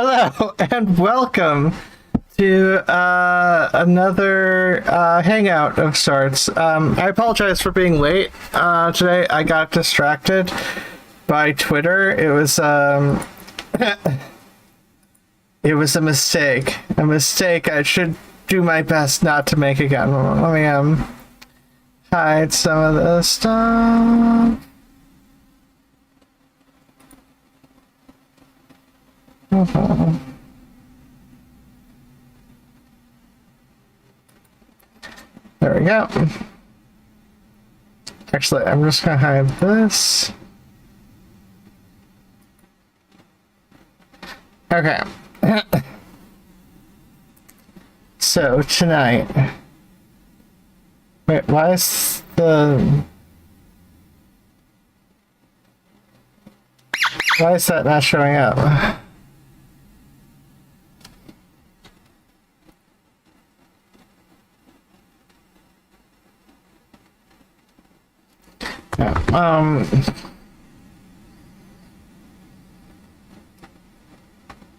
Hello and welcome to another hangout of sorts. I apologize for being late today. I got distracted by Twitter. It was it was a mistake. A mistake I should do my best not to make again. Let me hide some of this stuff. There we go. Actually, I'm just gonna hide this. Okay. So tonight. Wait, why is that not showing up?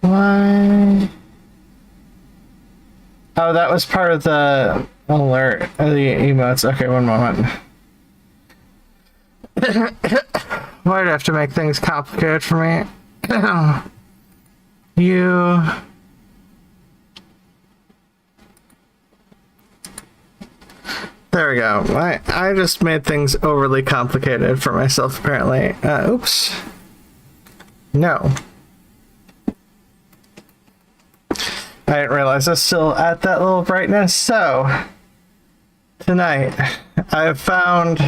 Why? Oh, that was part of the alert, the emotes. Okay, one moment. Why'd I have to make things complicated for me? You... There we go. I just made things overly complicated for myself, apparently. Oops. No. I didn't realize I was still at that little brightness. So, tonight, I've found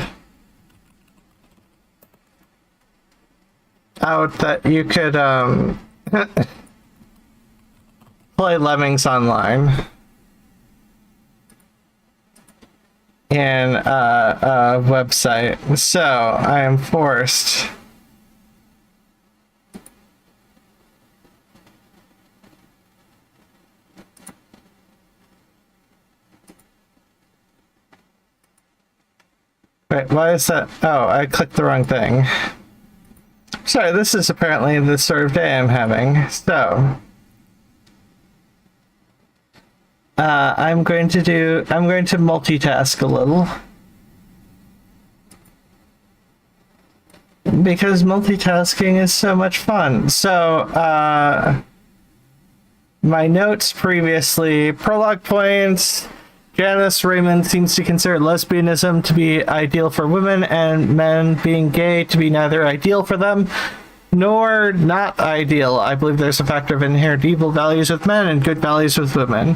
out that you could play Lemmings online in a website. So, I am forced Wait, why is that? Oh, I clicked the wrong thing. Sorry, this is apparently the sort of day I'm having. So, I'm going to multitask a little. Because multitasking is so much fun. So, my notes previously, prologue points. Janice Raymond seems to consider lesbianism to be ideal for women and men being gay to be neither ideal for them nor not ideal. I believe there's a factor of inherent evil values with men and good values with women.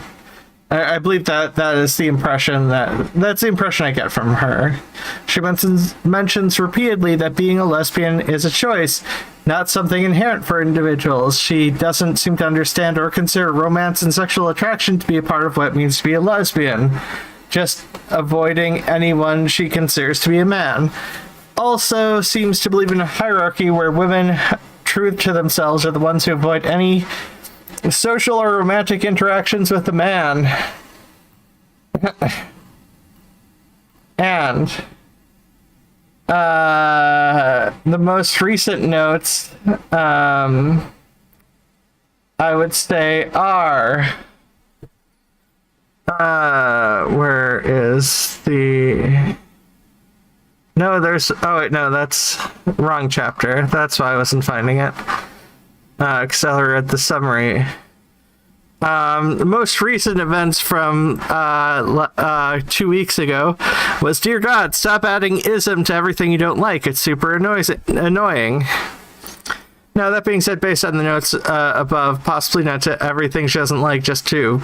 I believe that is the impression that's the impression I get from her. She mentions repeatedly that being a lesbian is a choice, not something inherent for individuals. She doesn't seem to understand or consider romance and sexual attraction to be a part of what it means to be a lesbian, just avoiding anyone she considers to be a man. Also seems to believe in a hierarchy where women, true to themselves, are the ones who avoid any social or romantic interactions with a man. And the most recent notes, I would say are, where is the, no, there's, oh wait, no, that's wrong chapter. That's why I wasn't finding it. Because I read the summary. The most recent events from 2 weeks ago was, "Dear God, stop adding ism to everything you don't like. It's super annoying." Now, that being said, based on the notes above, possibly not to everything she doesn't like, just to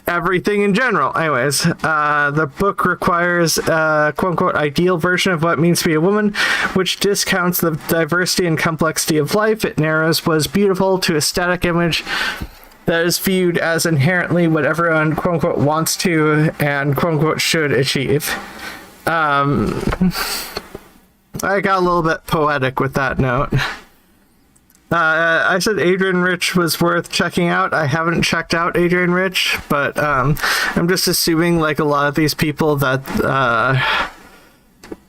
everything in general. Anyways, the book requires a quote-unquote ideal version of what it means to be a woman, which discounts the diversity and complexity of life. It narrows what is beautiful to a static image that is viewed as inherently what everyone quote-unquote wants to and quote-unquote should achieve. I got a little bit poetic with that note. I said Adrian Rich was worth checking out. I haven't checked out Adrian Rich, but I'm just assuming, like a lot of these people that,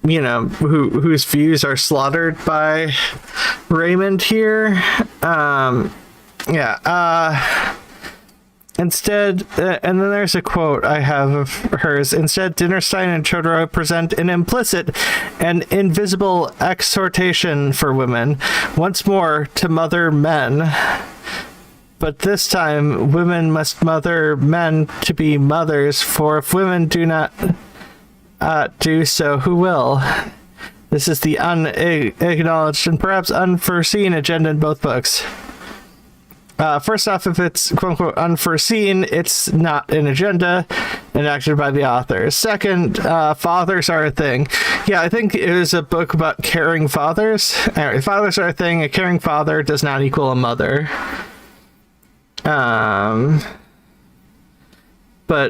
you know, whose views are slaughtered by Raymond here, Yeah. Instead, and then there's a quote I have of hers. Instead, Dinnerstein and Chodorow present an implicit and invisible exhortation for women, once more to mother men. But this time, women must mother men to be mothers, for if women do not do so, who will? This is the unacknowledged and perhaps unforeseen agenda in both books. First off, if it's quote-unquote unforeseen, it's not an agenda enacted by the authors. Second, fathers are a thing. Yeah, I think it was a book about caring fathers. Anyway, fathers are a thing. A caring father does not equal a mother. But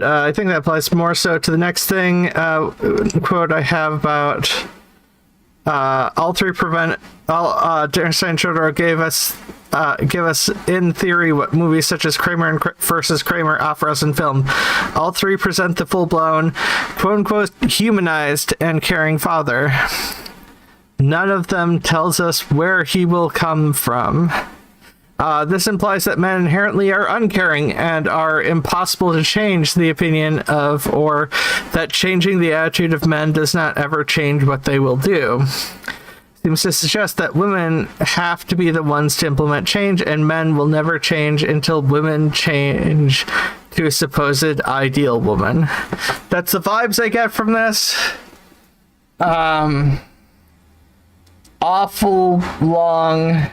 I think that applies more so to the next thing. Quote I have about Dinnerstein and Chodorow give us in theory what movies such as Kramer versus Kramer offer us in film. All three present the full-blown, quote-unquote, humanized and caring father. None of them tells us where he will come from. This implies that men inherently are uncaring and are impossible to change the opinion of, or that changing the attitude of men does not ever change what they will do. Seems to suggest that women have to be the ones to implement change, and men will never change until women change to a supposed ideal woman. That's the vibes I get from this. Awful long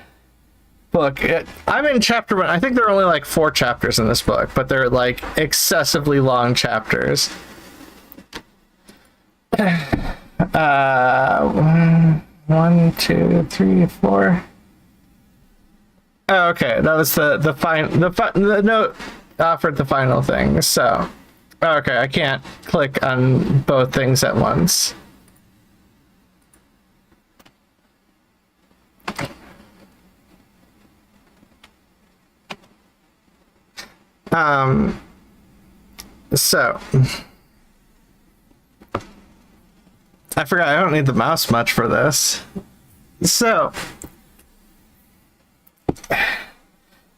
book. I'm in chapter 1. I think there are only like 4 chapters in this book, but they're like excessively long chapters. 1, 2, 3, 4. Oh, okay, that was the note offered the final thing. So, okay, I can't click on both things at once. So I forgot I don't need the mouse much for this. So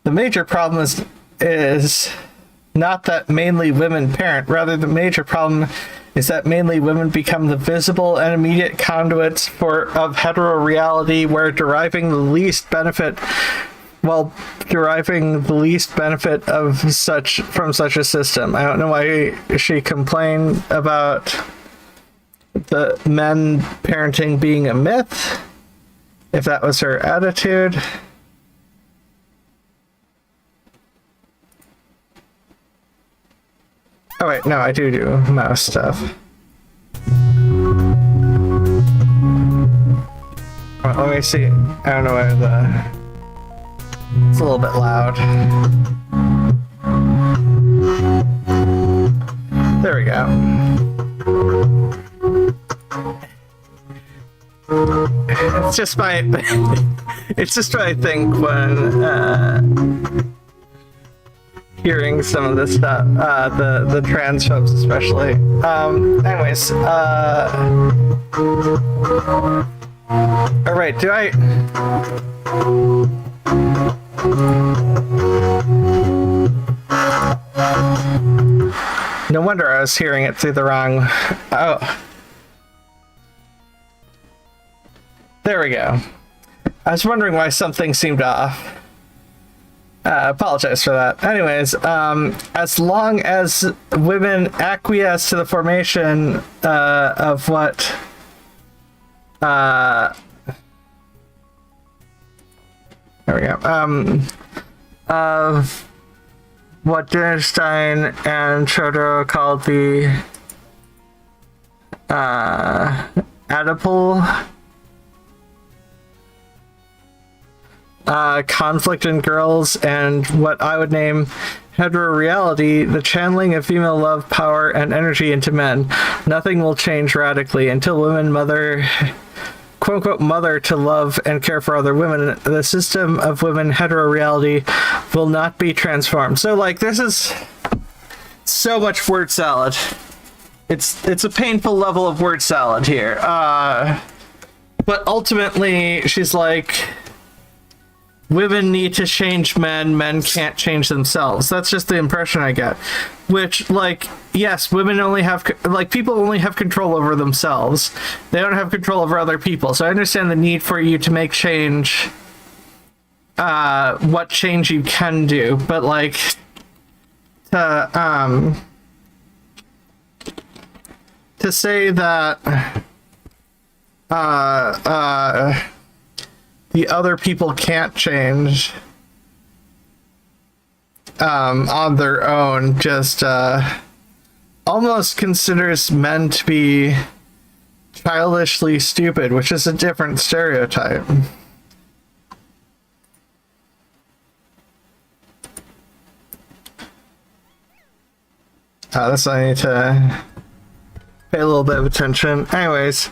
the major problem is not that mainly women parent, rather the major problem is that mainly women become the visible and immediate conduits of hetero reality, where deriving the least benefit from such a system. I don't know why she complained about the men parenting being a myth, if that was her attitude. Oh wait, no, I do mouse stuff. Well, let me see. I don't know where it's a little bit loud. There we go. It's just my thing when hearing some of this stuff, the transphobes especially. Anyways, all right, do I? No wonder I was hearing it through the wrong. Oh. There we go. I was wondering why something seemed off. Apologize for that. Anyways, as long as women acquiesce to the formation of what there we go. Of what Dinnerstein and Chodorow called the Oedipal conflict in girls, and what I would name hetero reality, the channeling of female love, power, and energy into men. Nothing will change radically until women quote-unquote mother to love and care for other women. The system of women hetero reality will not be transformed. So like, this is so much word salad. It's a painful level of word salad here. But ultimately she's like, women need to change men, men can't change themselves. That's just the impression I get. Which, like, yes, women only have, like, people only have control over themselves. They don't have control over other people. So I understand the need for you to make change, what change you can do. But, like, to say that, the other people can't change on their own just almost considers men to be childishly stupid, which is a different stereotype. This I need to pay a little bit of attention. Anyways,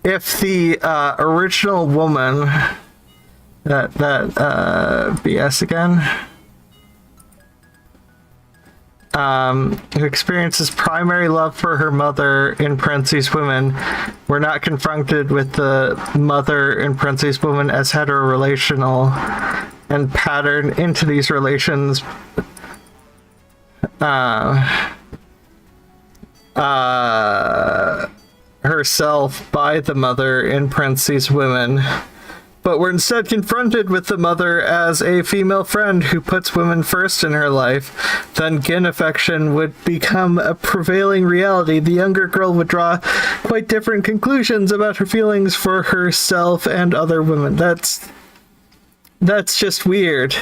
if the original woman, that BS again, who experiences primary love for her mother, in parentheses women, were not confronted with the mother, in parentheses woman, as hetero-relational and patterned into these relations herself by the mother, in parentheses women, but were instead confronted with the mother as a female friend who puts women first in her life, then gin affection would become a prevailing reality. The younger girl would draw quite different conclusions about her feelings for herself and other women. That's just weird.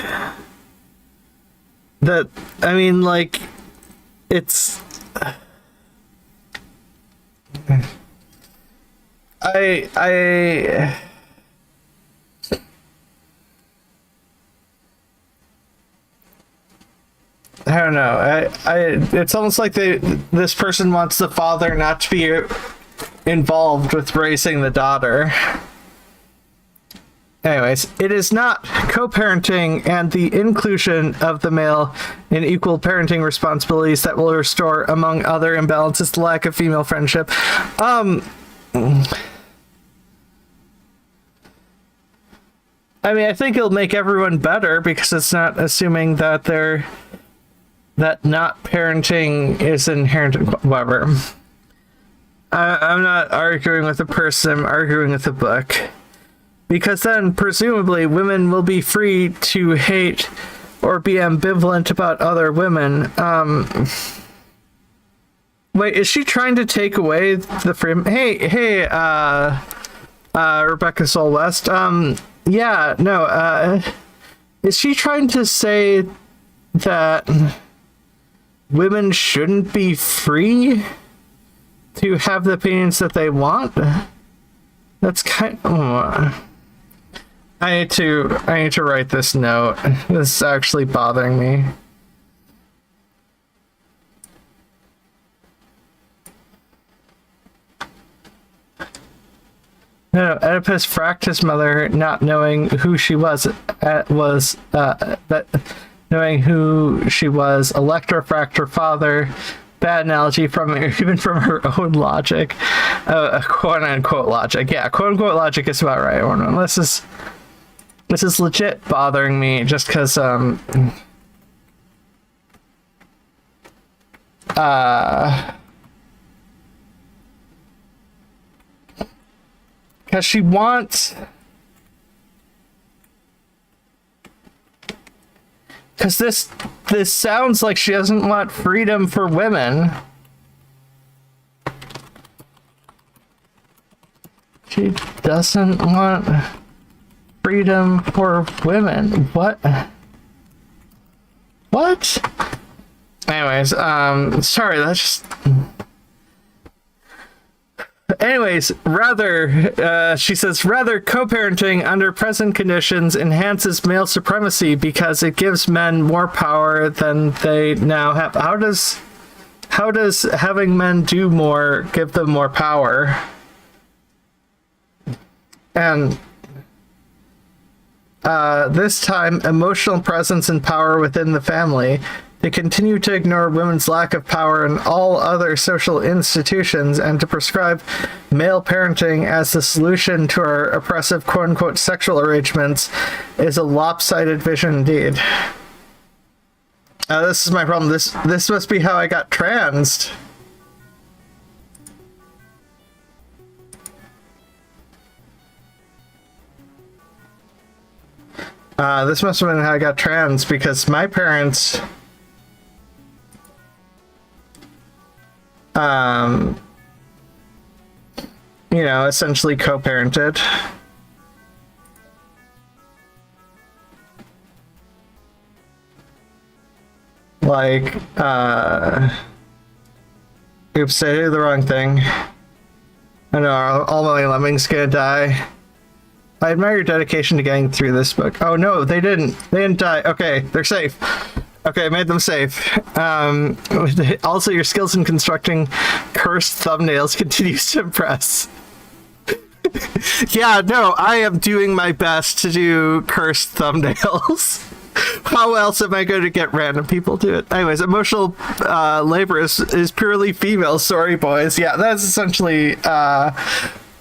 That, I mean, like, it's... I don't know. It's almost like this person wants the father not to be involved with raising the daughter. Anyways, it is not co-parenting and the inclusion of the male in equal parenting responsibilities that will restore, among other imbalances, the lack of female friendship. I mean, I think it'll make everyone better because it's not assuming that that not parenting is inherent in whatever. I'm not arguing with the person, I'm arguing with the book. Because then, presumably, women will be free to hate or be ambivalent about other women. Wait, is she trying to take away the freedom? Hey, Rebecca Soul West. Yeah, no, is she trying to say that women shouldn't be free to have the opinions that they want? That's kind of... I need to write this note. This is actually bothering me. No, Oedipus fracked his mother, not knowing who she was. Knowing who she was. Electra fracked her father. Bad analogy even from her own logic. Quote unquote logic. Yeah, quote unquote logic is about right. This is legit bothering me just because she wants, because this sounds like she doesn't want freedom for women. She doesn't want freedom for women. What? Anyways, sorry, that's just... Anyways, she says, rather co-parenting under present conditions enhances male supremacy because it gives men more power than they now have. How does having men do more give them more power? And this time, emotional presence and power within the family. They continue to ignore women's lack of power in all other social institutions and to prescribe male parenting as the solution to our oppressive quote-unquote sexual arrangements is a lopsided vision indeed. This is my problem. This must be how I got transed. This must have been how I got trans, because my parents, you know, essentially co-parented. Like, oops, I did the wrong thing. I know, all my lemmings gonna die. I admire your dedication to getting through this book. Oh no, they didn't. They didn't die. Okay, they're safe. Okay, I made them safe. Also, your skills in constructing cursed thumbnails continues to impress. Yeah, no, I am doing my best to do cursed thumbnails. How else am I going to get random people to it? Anyways, emotional labor is purely female. Sorry, boys. Yeah, that's essentially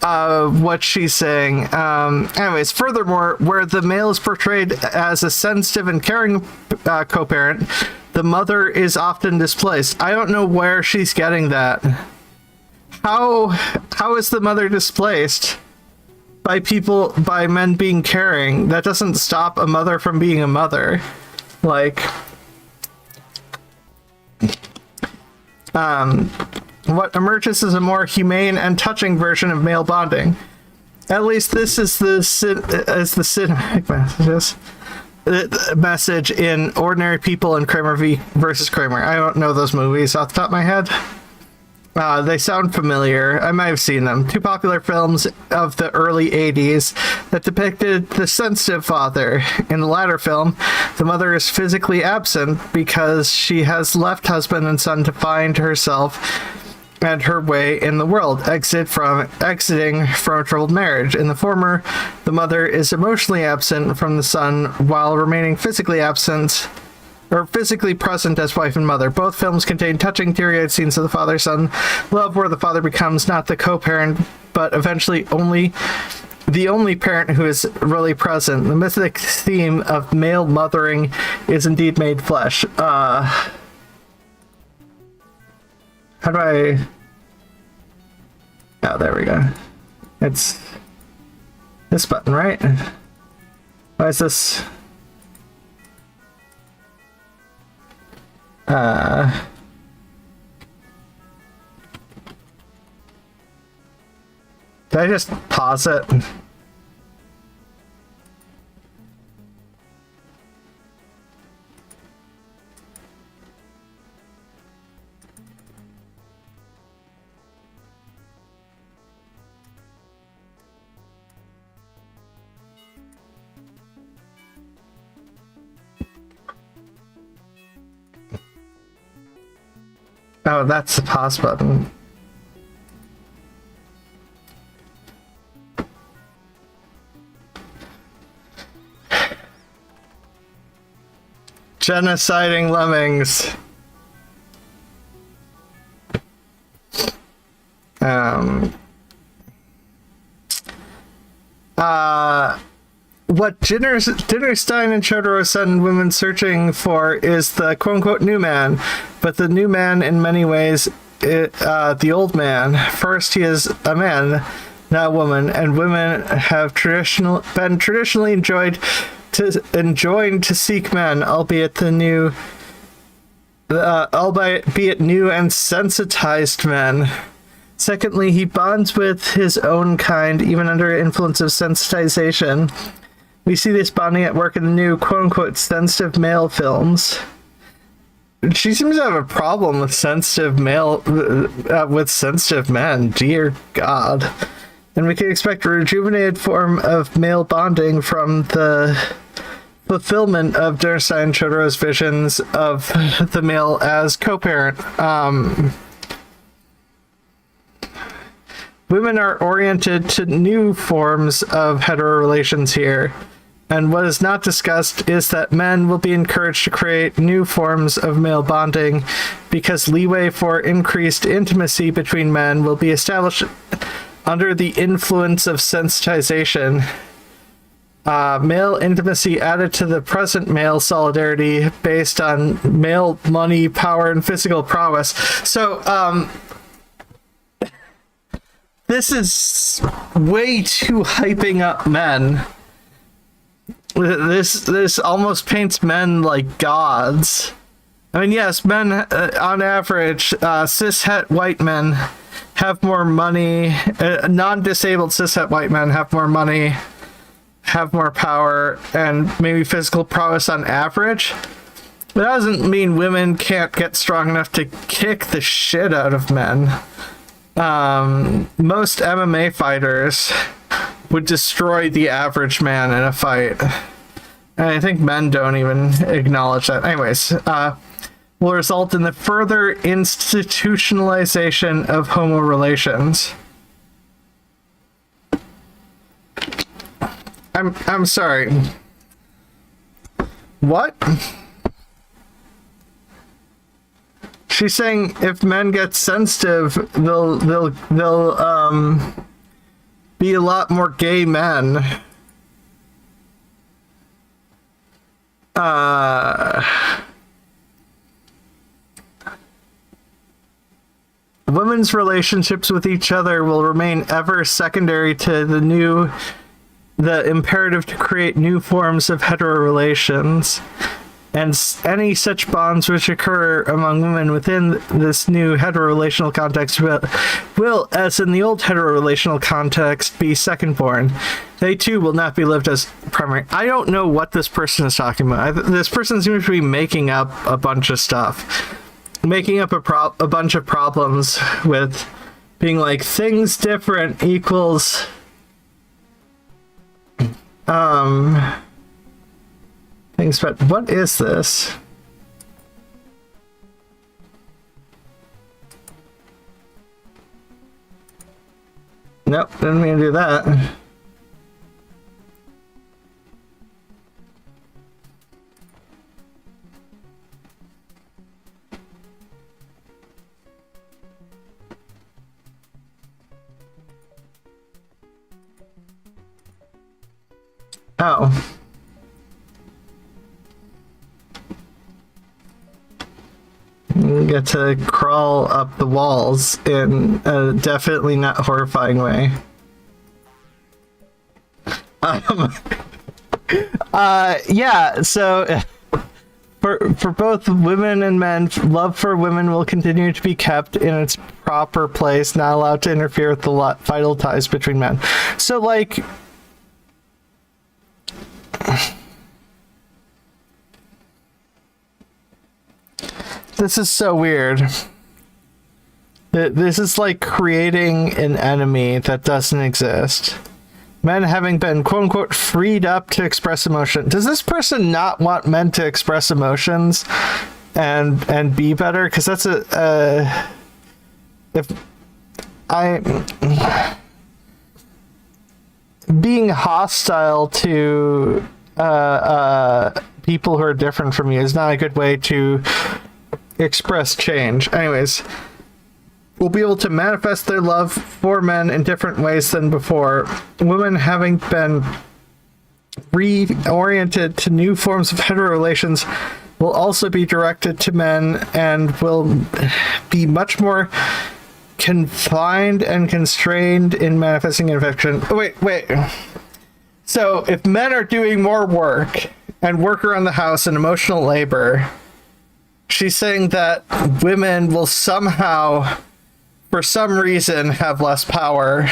what she's saying. Anyways, furthermore, where the male is portrayed as a sensitive and caring co-parent, the mother is often displaced. I don't know where she's getting that. How is the mother displaced? By men being caring. That doesn't stop a mother from being a mother. Like, what emerges is a more humane and touching version of male bonding. At least this is the cinematic message in Ordinary People and Kramer versus Kramer. I don't know those movies off the top of my head. They sound familiar. I might have seen them. Two popular films of the early 80s that depicted the sensitive father. In the latter film, the mother is physically absent because she has left husband and son to find herself and her way in the world, exiting from a troubled marriage. In the former, the mother is emotionally absent from the son while remaining physically absent or physically present as wife and mother. Both films contain touching, teary-eyed scenes of the father-son love where the father becomes not the co-parent, but eventually the only parent who is really present. The mythic theme of male mothering is indeed made flesh. How do I... Oh, there we go. It's this button, right? Why is this... Did I just pause it? Oh, that's the pause button. Genociding lemmings. What Dinnerstein and Chodoro send women searching for is the quote-unquote new man, but the new man in many ways, the old man. First, he is a man, not a woman, and women have been traditionally enjoined to seek men, albeit new and sensitized men. Secondly, he bonds with his own kind, even under influence of sensitization. We see this bonding at work in the new quote-unquote sensitive male films. She seems to have a problem with sensitive men. Dear God. And we can expect a rejuvenated form of male bonding from the fulfillment of Dinnerstein and Chodoro's visions of the male as co-parent. Women are oriented to new forms of hetero relations here. And what is not discussed is that men will be encouraged to create new forms of male bonding because leeway for increased intimacy between men will be established under the influence of sensitization. Male intimacy added to the present male solidarity based on male money, power, and physical prowess. So, this is way too hyping up men. This almost paints men like gods. I mean, yes, men on average, cishet white men have more money. Non-disabled cishet white men have more money, have more power, and maybe physical prowess on average. But that doesn't mean women can't get strong enough to kick the shit out of men. Most MMA fighters would destroy the average man in a fight. And I think men don't even acknowledge that. Anyways, will result in the further institutionalization of homo relations. I'm sorry. What? She's saying if men get sensitive, they'll be a lot more gay men. Women's relationships with each other will remain ever secondary to the imperative to create new forms of hetero relations. And any such bonds which occur among women within this new heterorelational context will, as in the old heterorelational context, be second-born. They too will not be lived as primary. I don't know what this person is talking about. This person seems to be making up a bunch of stuff. Making up a bunch of problems with being like, things different equals... things, but what is this? Nope, didn't mean to do that. Oh. You get to crawl up the walls in a definitely not horrifying way. Yeah, so for both women and men, love for women will continue to be kept in its proper place, not allowed to interfere with the vital ties between men. So, like... This is so weird. This is like creating an enemy that doesn't exist. Men having been quote-unquote freed up to express emotion. Does this person not want men to express emotions and be better? Because that's being hostile to people who are different from you is not a good way to express change. Anyways, will be able to manifest their love for men in different ways than before. Women having been reoriented to new forms of hetero relations will also be directed to men and will be much more confined and constrained in manifesting affection. Oh, wait. So if men are doing more work and work around the house and emotional labor, she's saying that women will somehow, for some reason, have less power.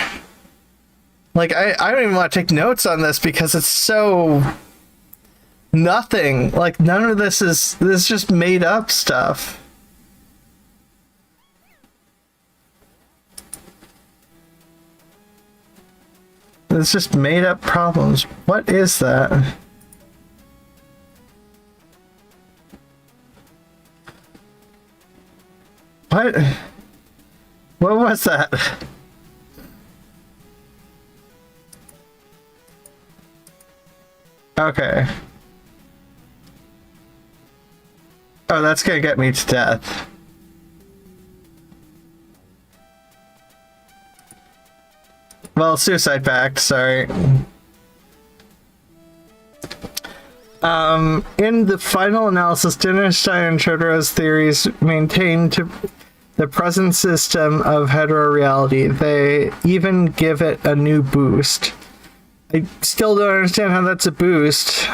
Like, I don't even want to take notes on this because it's so nothing. Like, none of this is just made up stuff. It's just made up problems. What is that? What? What was that? Okay. Oh, that's gonna get me to death. Well, suicide pact, sorry. In the final analysis, Dinnerstein and Chodora's theories maintain to the present system of heteroreality. They even give it a new boost. I still don't understand how that's a boost.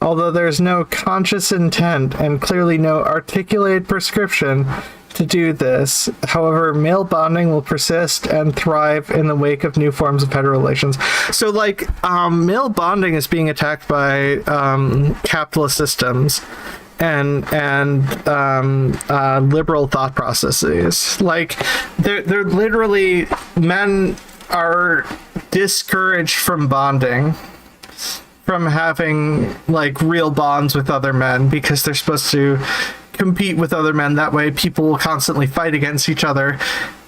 Although there's no conscious intent and clearly no articulated prescription to do this. However, male bonding will persist and thrive in the wake of new forms of hetero relations. So, like, male bonding is being attacked by capitalist systems and liberal thought processes. Like, they're literally, men are discouraged from bonding, from having like real bonds with other men, because they're supposed to compete with other men. That way people will constantly fight against each other,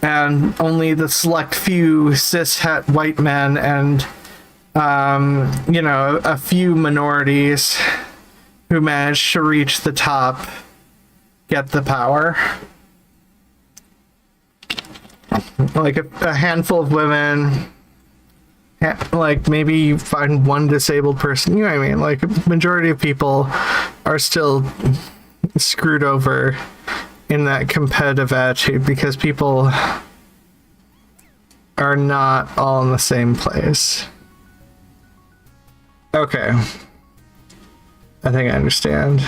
and only the select few cis-het white men and you know, a few minorities who manage to reach the top get the power. Like a handful of women, like maybe you find one disabled person, you know what I mean? Like, a majority of people are still screwed over in that competitive attitude because people are not all in the same place. Okay. I think I understand.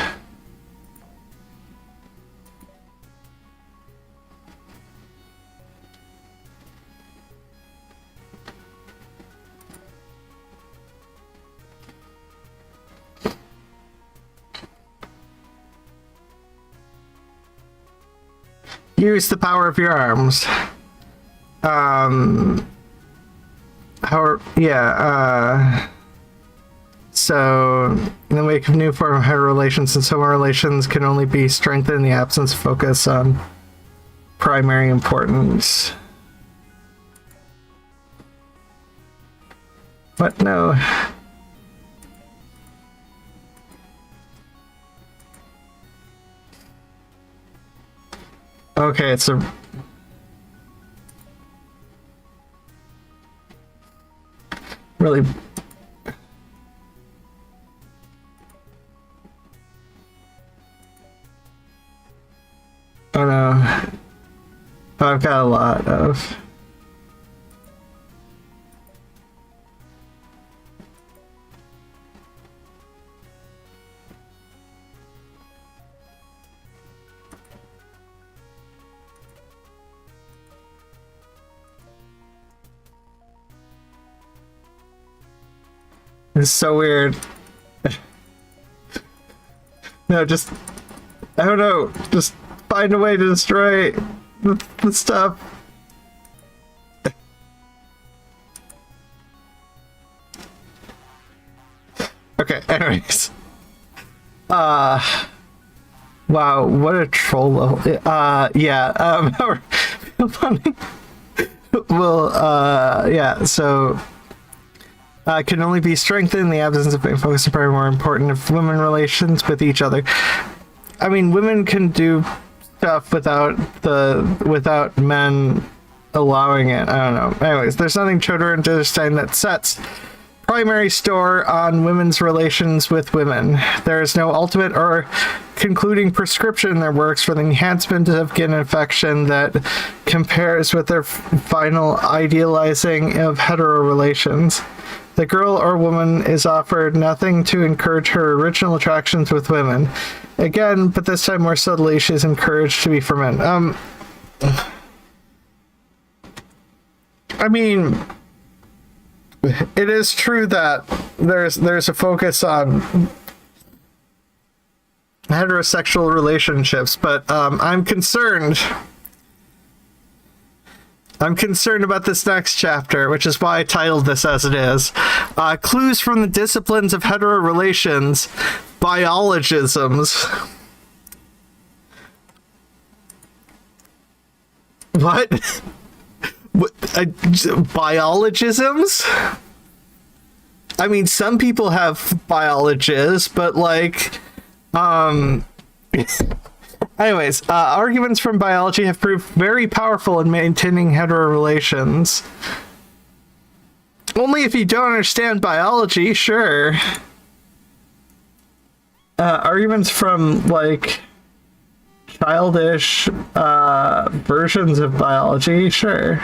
Use the power of your arms. So, in the wake of new form of hetero relations and homo relations can only be strengthened in the absence of focus on primary importance. What? No. Okay, it's a... really... Oh no. Oh, I've got a lot of... It's so weird. No, just... I don't know. Just find a way to destroy the stuff. Okay, anyways. Wow, what a troll level. Yeah, well, yeah, so... can only be strengthened in the absence of focus on probably more important of women relations with each other. I mean, women can do stuff without men allowing it. I don't know. Anyways, there's nothing Chodor and Dinnerstein that sets primary store on women's relations with women. There is no ultimate or concluding prescription in their works for the enhancement of kin affection that compares with their final idealizing of hetero relations. The girl or woman is offered nothing to encourage her original attractions with women. Again, but this time more subtly, she is encouraged to be for men. I mean, it is true that there's a focus on heterosexual relationships, but I'm concerned about this next chapter, which is why I titled this as it is. Clues from the disciplines of hetero relations, biologisms. What? What? Biologisms? I mean, some people have biologists, but like, anyways, arguments from biology have proved very powerful in maintaining hetero relations. Only if you don't understand biology, sure. Arguments from, like, childish versions of biology, sure.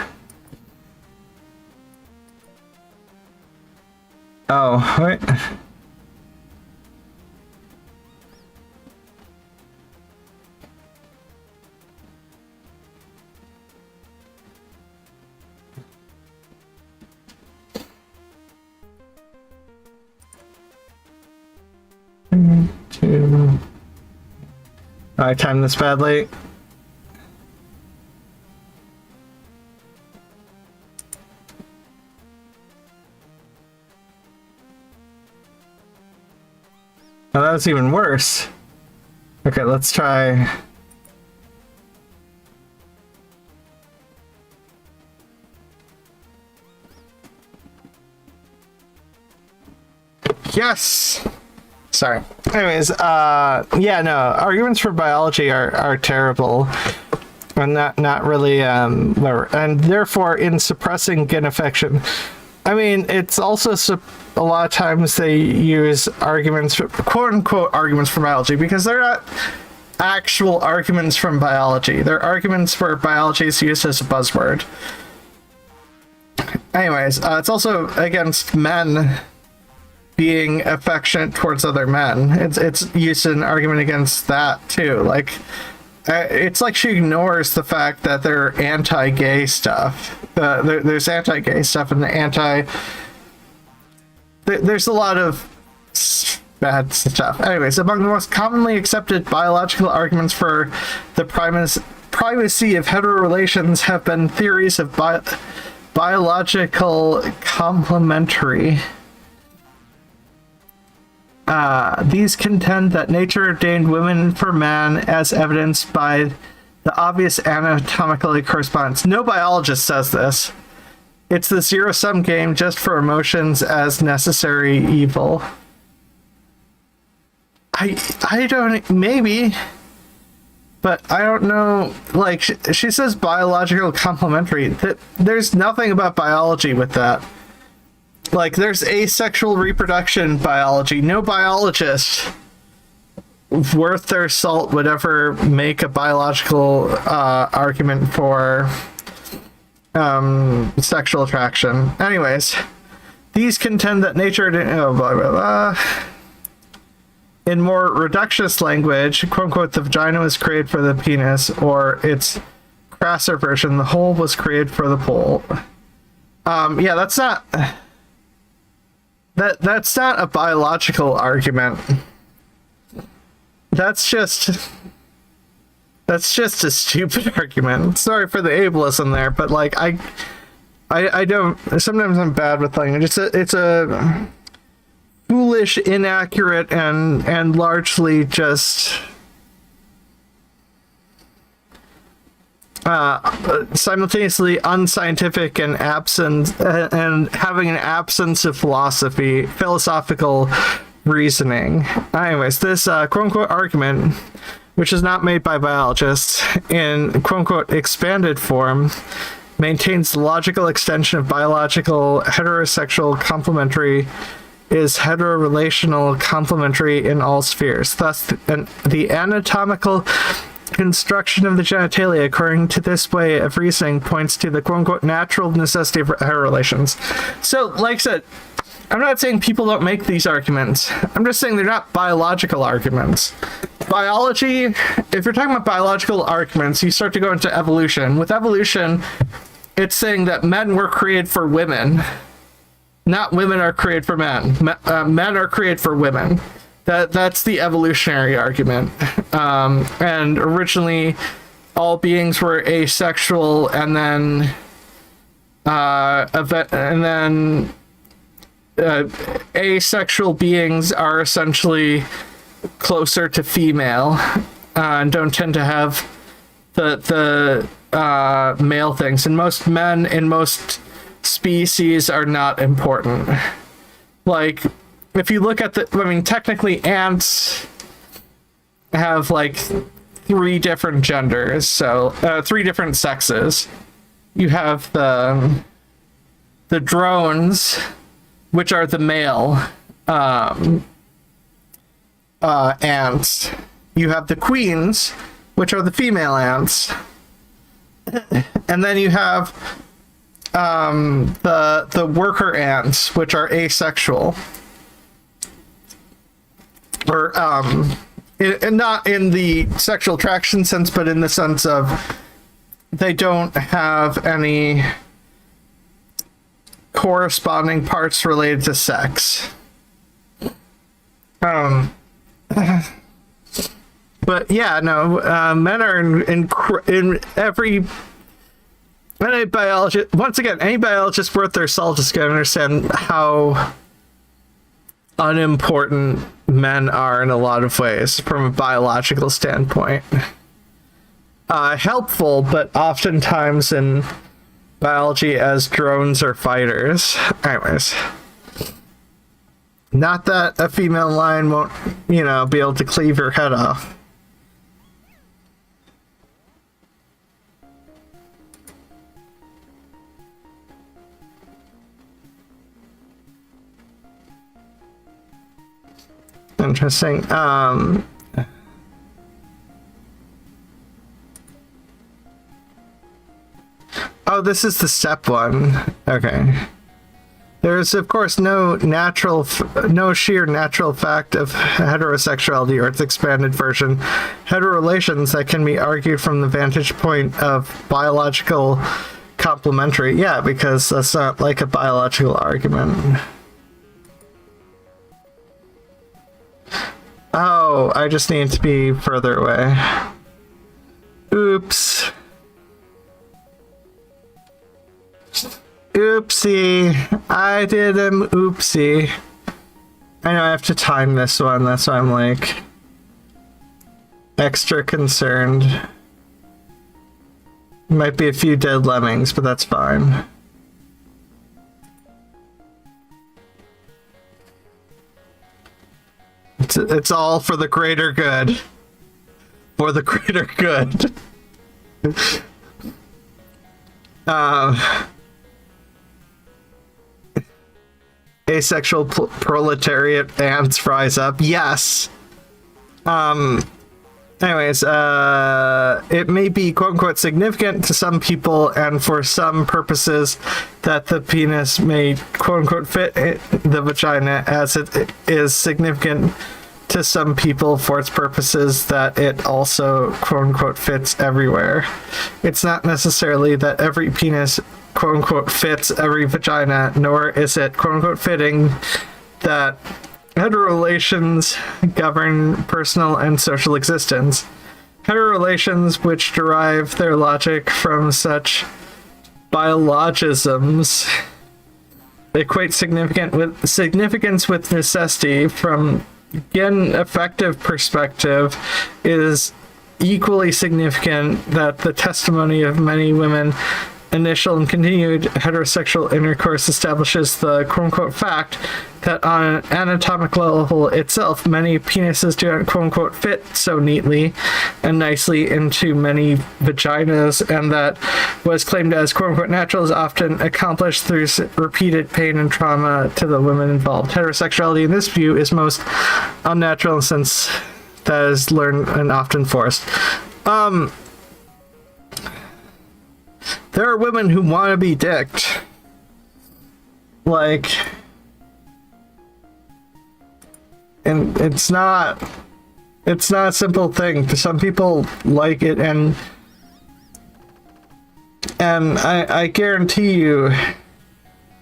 Oh, wait. I timed this badly. Oh, that was even worse. Okay, let's try. Yes! Sorry. Anyways, yeah, no, arguments for biology are terrible. And not really, and therefore in suppressing gain affection. I mean, it's also a lot of times they use arguments, quote unquote arguments from biology, because they're not actual arguments from biology. They're arguments where biology is used as a buzzword. Anyways, it's also against men being affectionate towards other men. It's used an argument against that too. Like, it's like she ignores the fact that they're anti-gay stuff. There's anti-gay stuff and there's a lot of bad stuff. Anyways, among the most commonly accepted biological arguments for the primacy of hetero relations have been theories of biological complementary. These contend that nature ordained women for man as evidenced by the obvious anatomical correspondence. No biologist says this. It's the zero-sum game just for emotions as necessary evil. I don't, maybe, but I don't know. Like, she says biological complementary. There's nothing about biology with that. Like, there's asexual reproduction biology. No biologist worth their salt would ever make a biological argument for sexual attraction. Anyways, these contend that nature blah, blah, blah. In more reductionist language, quote unquote, the vagina was created for the penis, or its crasser version, the hole was created for the pole. Yeah, that's not a biological argument. That's just a stupid argument. Sorry for the ableism there, but like I don't. Sometimes I'm bad with language. It's a foolish, inaccurate, and largely just simultaneously unscientific and absent, and having an absence of philosophical reasoning. Anyways, this quote-unquote argument, which is not made by biologists, in quote-unquote expanded form, maintains the logical extension of biological heterosexual complementary is heterorelational complementary in all spheres. Thus, the anatomical construction of the genitalia, according to this way of reasoning, points to the quote-unquote natural necessity of hetero-relations. So, like I said, I'm not saying people don't make these arguments. I'm just saying they're not biological arguments. Biology, if you're talking about biological arguments, you start to go into evolution. With evolution, it's saying that men were created for women. Not women are created for men. Men are created for women. That's the evolutionary argument. And originally, all beings were asexual, and then asexual beings are essentially closer to female and don't tend to have the male things. And most men in most species are not important. Like, if you look at technically ants have like 3 different genders, so 3 different sexes. You have the drones, which are the male ants. You have the queens, which are the female ants, and then you have the worker ants, which are asexual, or and not in the sexual attraction sense, but in the sense of they don't have any corresponding parts related to sex. But yeah, no, men are in every. Any biologist, once again, any biologist worth their salt is going to understand how unimportant men are in a lot of ways from a biological standpoint. Helpful, but oftentimes in biology as drones or fighters. Anyways. Not that a female lion won't, be able to cleave her head off. Interesting. Oh, this is the step one. Okay. There is, of course, no sheer natural fact of heterosexuality or its expanded version, heterorelations, that can be argued from the vantage point of biological complementary. Yeah, because that's not like a biological argument. Oh, I just need to be further away. Oops. Oopsie. I did an oopsie. I know I have to time this one, that's why I'm like extra concerned. Might be a few dead lemmings, but that's fine. It's all for the greater good. For the greater good. Asexual proletariat ants rise up. Yes. Anyways, it may be quote-unquote significant to some people and for some purposes that the penis may quote-unquote fit the vagina, as it is significant to some people for its purposes that it also quote-unquote fits everywhere. It's not necessarily that every penis quote-unquote fits every vagina, nor is it quote-unquote fitting that heterorelations govern personal and social existence. Heterorelations, which derive their logic from such biologisms, equate significance with necessity. From an effective perspective, is equally significant that the testimony of many women initial and continued heterosexual intercourse establishes the quote-unquote fact that on an anatomic level itself, many penises do not quote-unquote fit so neatly and nicely into many vaginas, and that what is claimed as quote-unquote natural is often accomplished through repeated pain and trauma to the women involved. Heterosexuality in this view is most unnatural since that is learned and often forced. There are women who want to be dicked. Like, and it's not a simple thing. Some people like it, and I guarantee you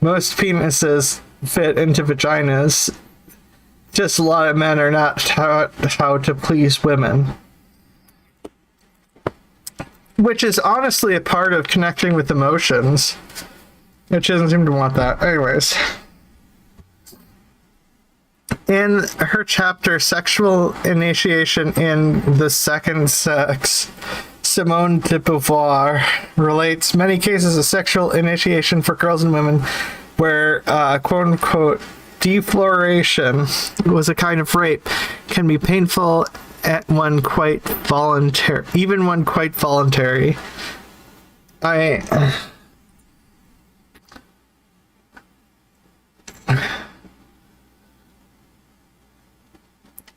most penises fit into vaginas. Just a lot of men are not taught how to please women. Which is honestly a part of connecting with emotions. Which doesn't seem to want that. Anyways. In her chapter, Sexual Initiation in the Second Sex, Simone de Beauvoir relates many cases of sexual initiation for girls and women where, quote-unquote, defloration was a kind of rape, can be painful at one quite voluntary, even one quite voluntary.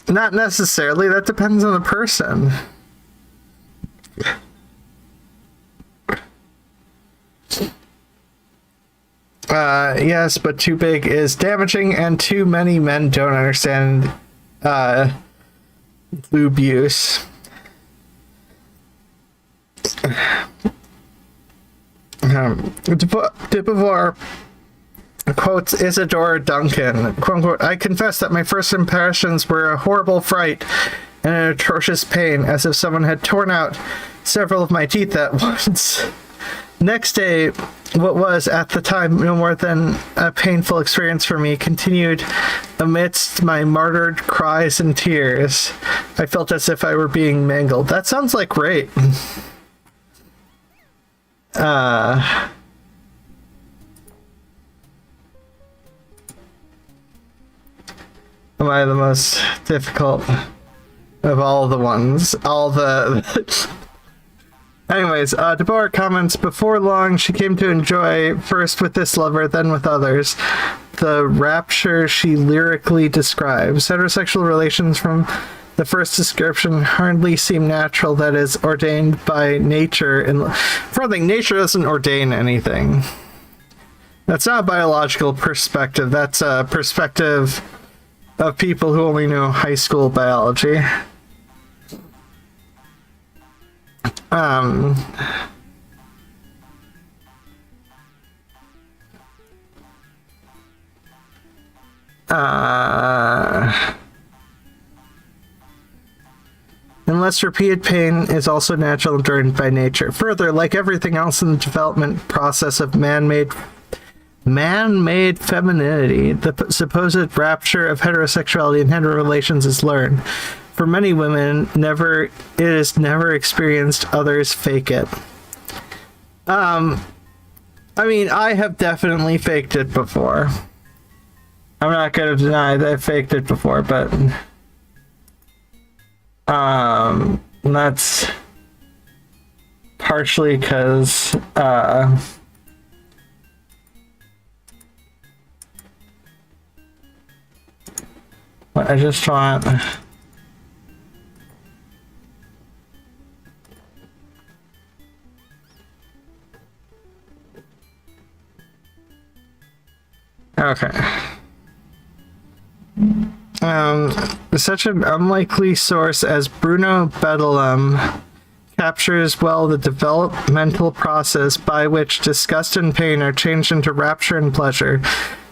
Not necessarily. That depends on the person. Yes, but too big is damaging, and too many men don't understand lube use. Debevoise quotes Isadora Duncan, quote unquote, I confess that my first impressions were a horrible fright and an atrocious pain, as if someone had torn out several of my teeth at once. Next day, what was at the time no more than a painful experience for me continued amidst my martyred cries and tears. I felt as if I were being mangled. That sounds like rape. Am I the most difficult of all the ones? Anyways, Deborah comments, before long, she came to enjoy, first with this lover, then with others, the rapture she lyrically describes. Heterosexual relations from the first description hardly seem natural, that is, ordained by nature. For one thing, nature doesn't ordain anything. That's not a biological perspective. That's a perspective of people who only know high school biology. Unless repeated pain is also natural endured by nature. Further, like everything else in the development process of man-made femininity, the supposed rapture of heterosexuality in hetero relations is learned. For many women, it is never experienced, others fake it. I mean, I have definitely faked it before. I'm not gonna deny that I faked it before, but that's partially because I just want okay. Such an unlikely source as Bruno Bedelum captures well the developmental process by which disgust and pain are changed into rapture and pleasure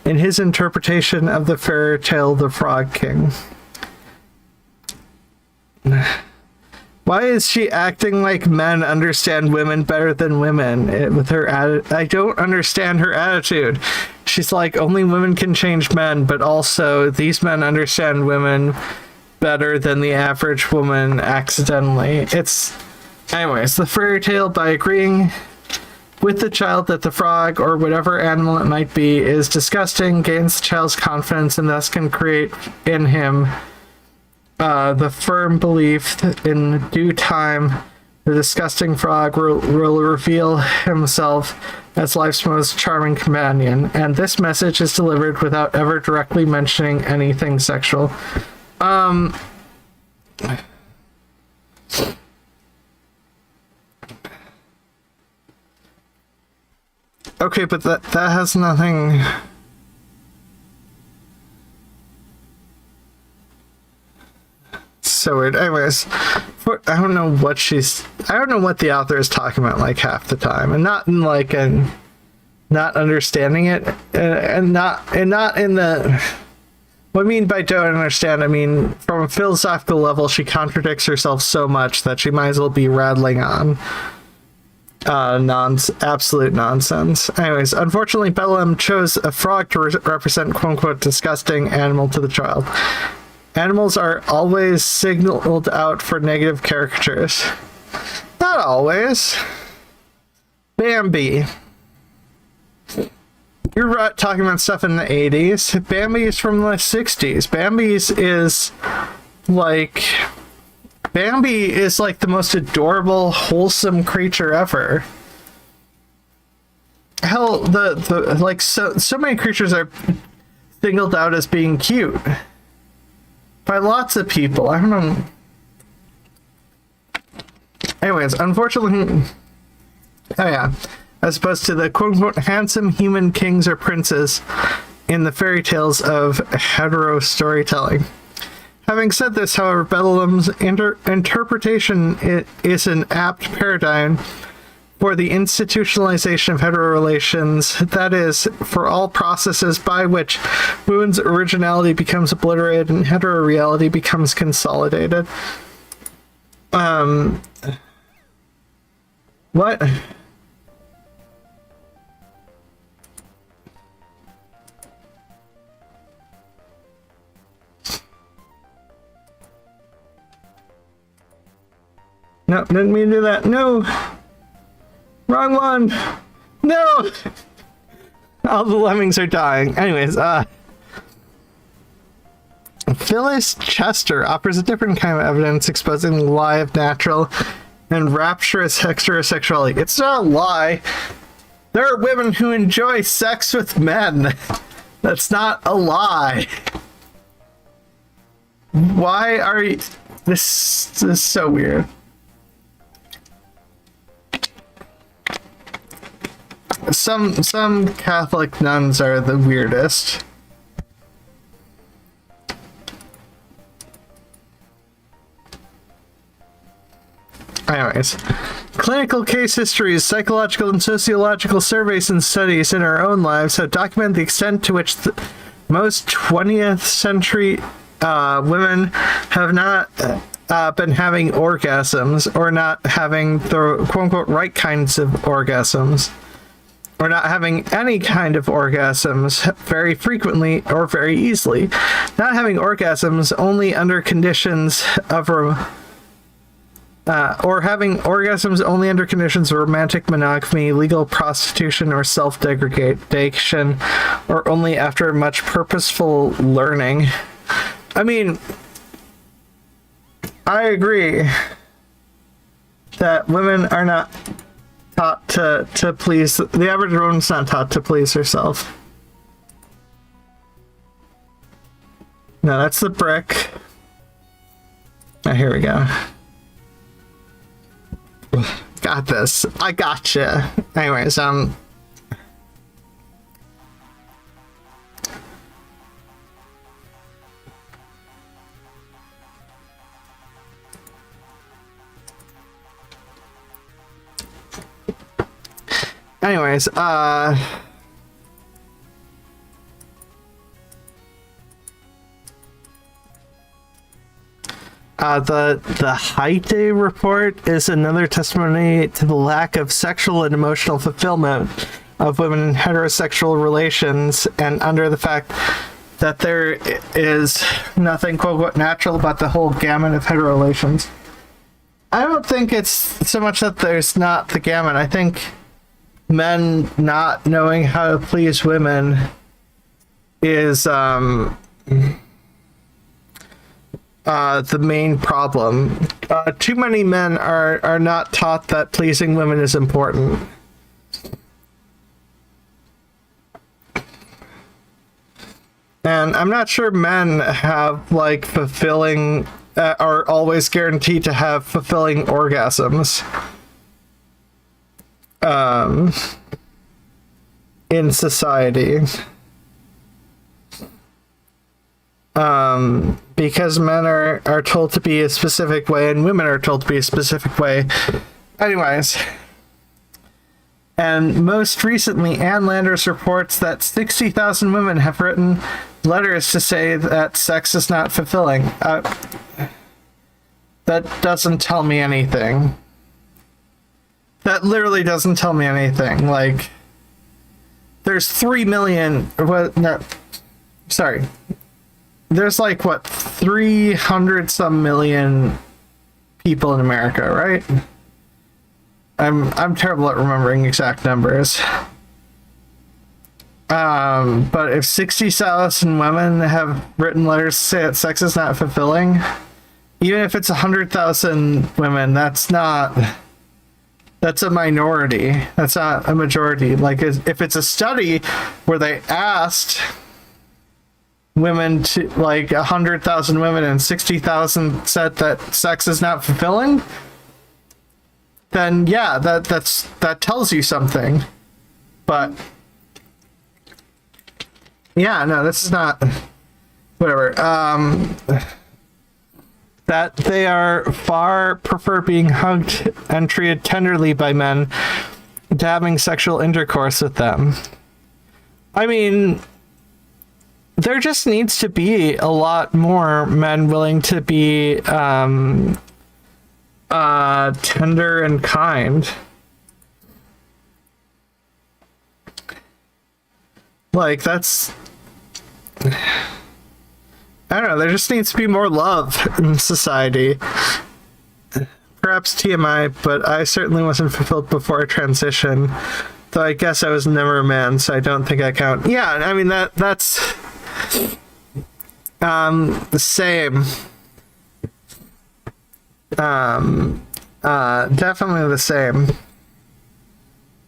in his interpretation of the fairy tale The Frog King. Why is she acting like men understand women better than women with her I don't understand her attitude. She's like, only women can change men, but also these men understand women better than the average woman accidentally. Anyways, the fairy tale, by agreeing with the child that the frog, or whatever animal it might be, is disgusting, gains the child's confidence and thus can create in him the firm belief that in due time the disgusting frog will reveal himself as life's most charming companion, and this message is delivered without ever directly mentioning anything sexual. Okay, but that has nothing. So weird. Anyways, I don't know what the author is talking about like half the time, and not in like not understanding it, and not in the. What I mean by don't understand, I mean from a philosophical level, she contradicts herself so much that she might as well be rattling on. Absolute nonsense. Anyways, unfortunately, Bellum chose a frog to represent quote-unquote disgusting animal to the child. Animals are always signaled out for negative caricatures. Not always. Bambi. You're talking about stuff in the 80s. Bambi's from the 60s. Bambi is like the most adorable, wholesome creature ever. Hell, the like so many creatures are singled out as being cute by lots of people. I don't know. Anyways, unfortunately, oh yeah, as opposed to the quote-unquote handsome human kings or princes in the fairy tales of hetero storytelling. Having said this, however, Bedlam's interpretation is an apt paradigm for the institutionalization of hetero relations, that is, for all processes by which women's originality becomes obliterated and hetero reality becomes consolidated. What? No, didn't mean to do that. No! Wrong one! No! All the lemmings are dying. Anyways, Phyllis Chester offers a different kind of evidence exposing the lie of natural and rapturous heterosexuality. It's not a lie. There are women who enjoy sex with men. That's not a lie. Why are you... This is so weird. Some Catholic nuns are the weirdest. Anyways, clinical case histories, psychological and sociological surveys and studies in our own lives have documented the extent to which most 20th century women have not been having orgasms, or not having the quote-unquote right kinds of orgasms, or not having any kind of orgasms very frequently or very easily, not having orgasms only under conditions of or having orgasms only under conditions of romantic monogamy, legal prostitution, or self-degradation, or only after much purposeful learning. I mean, I agree that women are not taught to please, the average woman's not taught to please herself. No, that's the brick. Oh, here we go. Got this. I gotcha. Anyways, Anyways, the Haite report is another testimony to the lack of sexual and emotional fulfillment of women in heterosexual relations, and under the fact that there is nothing quote-unquote natural about the whole gamut of hetero relations. I don't think it's so much that there's not the gamut. I think men not knowing how to please women is the main problem. Too many men are not taught that pleasing women is important. And I'm not sure men have like fulfilling are always guaranteed to have fulfilling orgasms in society. Because men are told to be a specific way and women are told to be a specific way. Anyways. And most recently, Ann Landers reports that 60,000 women have written letters to say that sex is not fulfilling. That doesn't tell me anything. That literally doesn't tell me anything. Like, there's 3 million... No, sorry. There's like, what, 300 some million people in America, right? I'm terrible at remembering exact numbers. But if 60,000 women have written letters to say that sex is not fulfilling, even if it's 100,000 women, that's a minority. That's not a majority. Like, if it's a study where they asked women to, like, 100,000 women and 60,000 said that sex is not fulfilling, then yeah, that tells you something. But yeah, no, this is not whatever. That they are far prefer being hugged and treated tenderly by men to having sexual intercourse with them. I mean, there just needs to be a lot more men willing to be tender and kind. Like, that's... I don't know, there just needs to be more love in society. Perhaps TMI, but I certainly wasn't fulfilled before I transitioned. Though I guess I was never a man, so I don't think I count. Yeah, I mean, that's... the same. Definitely the same.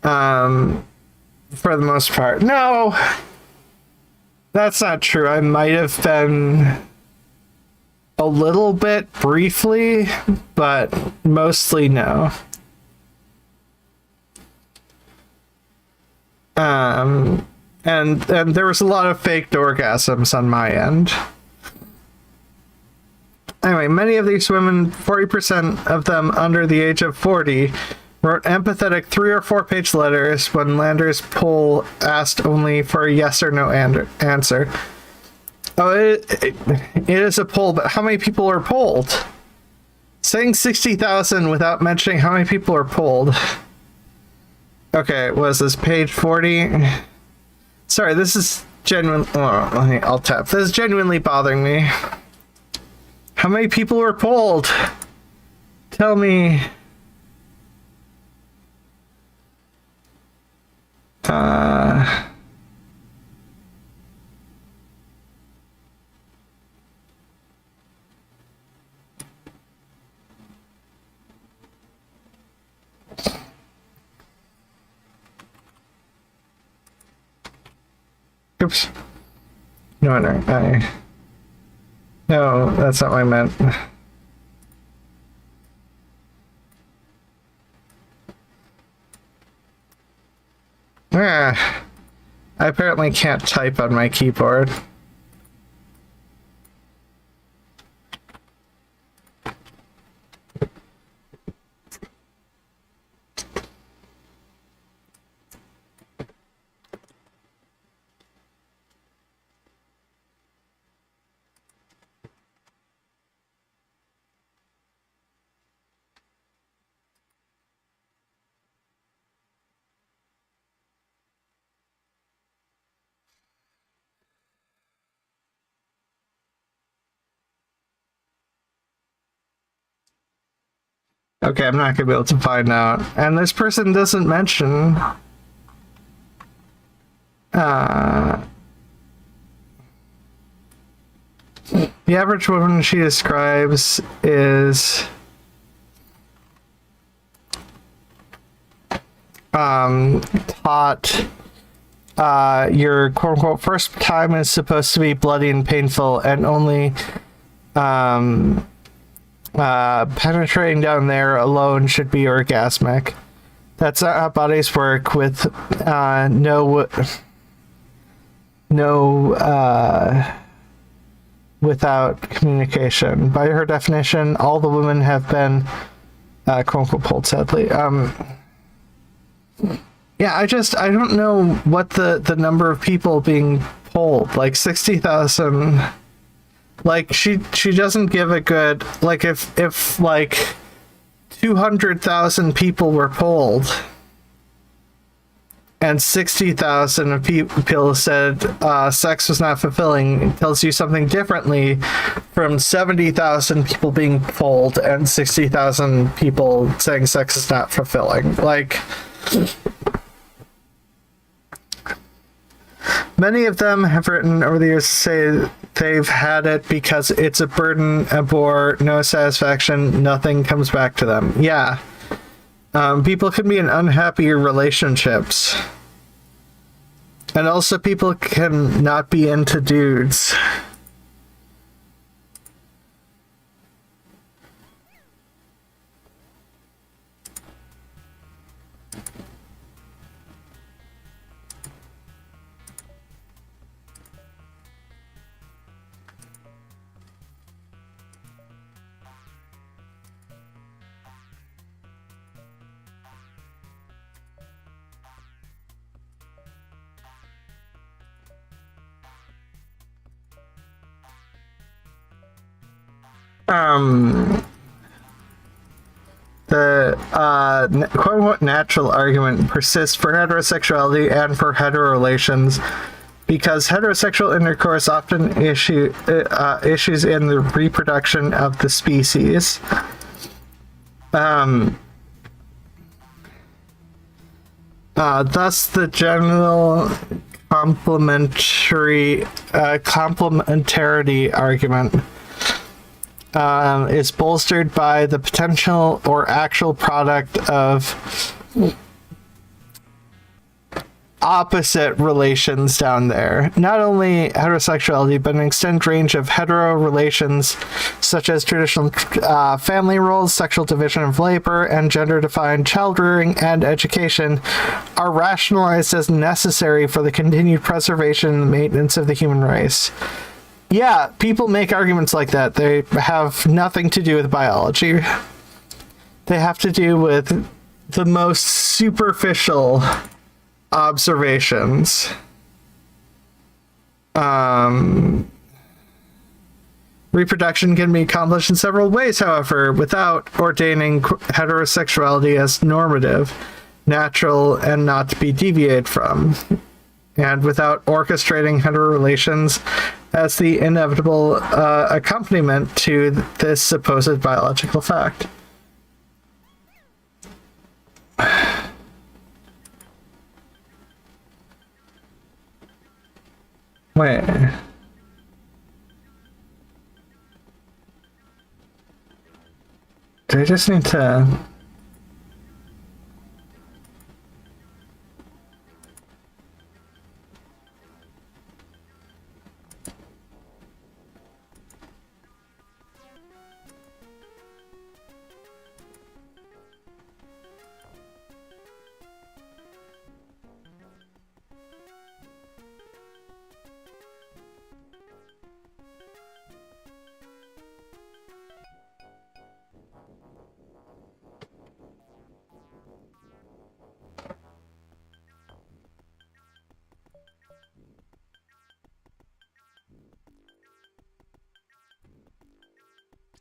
For the most part. No! That's not true. I might have been a little bit briefly, but mostly no. And there was a lot of faked orgasms on my end. Anyway, many of these women, 40% of them under the age of 40, wrote empathetic 3 or 4 page letters when Landers' poll asked only for a yes or no answer. Oh, it is a poll, but how many people are polled? Saying 60,000 without mentioning how many people are polled. Okay, was this page 40? Sorry, this is genuinely... Oh, I'll tap. This is genuinely bothering me. How many people were polled? Tell me... Oops. No, that's not what I meant. I apparently can't type on my keyboard. Okay, I'm not gonna be able to find out. And this person doesn't mention... the average woman she describes is... taught... your quote-unquote first time is supposed to be bloody and painful, and only... penetrating down there alone should be orgasmic. That's not how bodies work with without communication. By her definition, all the women have been quote-unquote pulled, sadly. Yeah, I don't know what the number of people being polled, like 60,000. Like, she doesn't give a good, like, if like 200,000 people were polled and 60,000 of people said sex was not fulfilling, it tells you something differently from 70,000 people being polled and 60,000 people saying sex is not fulfilling. Like, Many of them have written over the years to say they've had it because it's a burden, a bore, no satisfaction, nothing comes back to them. Yeah. People can be in unhappy relationships. And also people can not be into dudes. The quote-unquote natural argument persists for heterosexuality and for hetero-relations because heterosexual intercourse often issues in the reproduction of the species. Thus, the general complementarity argument is bolstered by the potential or actual product of opposite relations down there. Not only heterosexuality, but an extended range of hetero relations, such as traditional family roles, sexual division of labor, and gender-defined child rearing and education, are rationalized as necessary for the continued preservation and maintenance of the human race. Yeah, people make arguments like that. They have nothing to do with biology. They have to do with the most superficial observations. Reproduction can be accomplished in several ways, however, without ordaining heterosexuality as normative, natural, and not to be deviated from, and without orchestrating hetero relations as the inevitable accompaniment to this supposed biological fact. Wait. Do I just need to...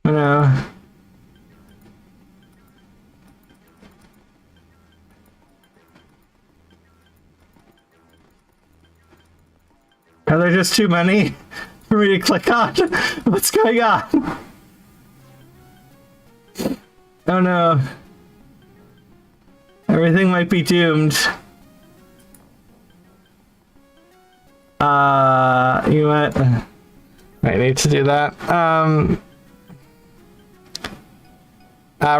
No. Are there just too many for me to click on? What's going on? Oh no. Everything might be doomed. You might need to do that.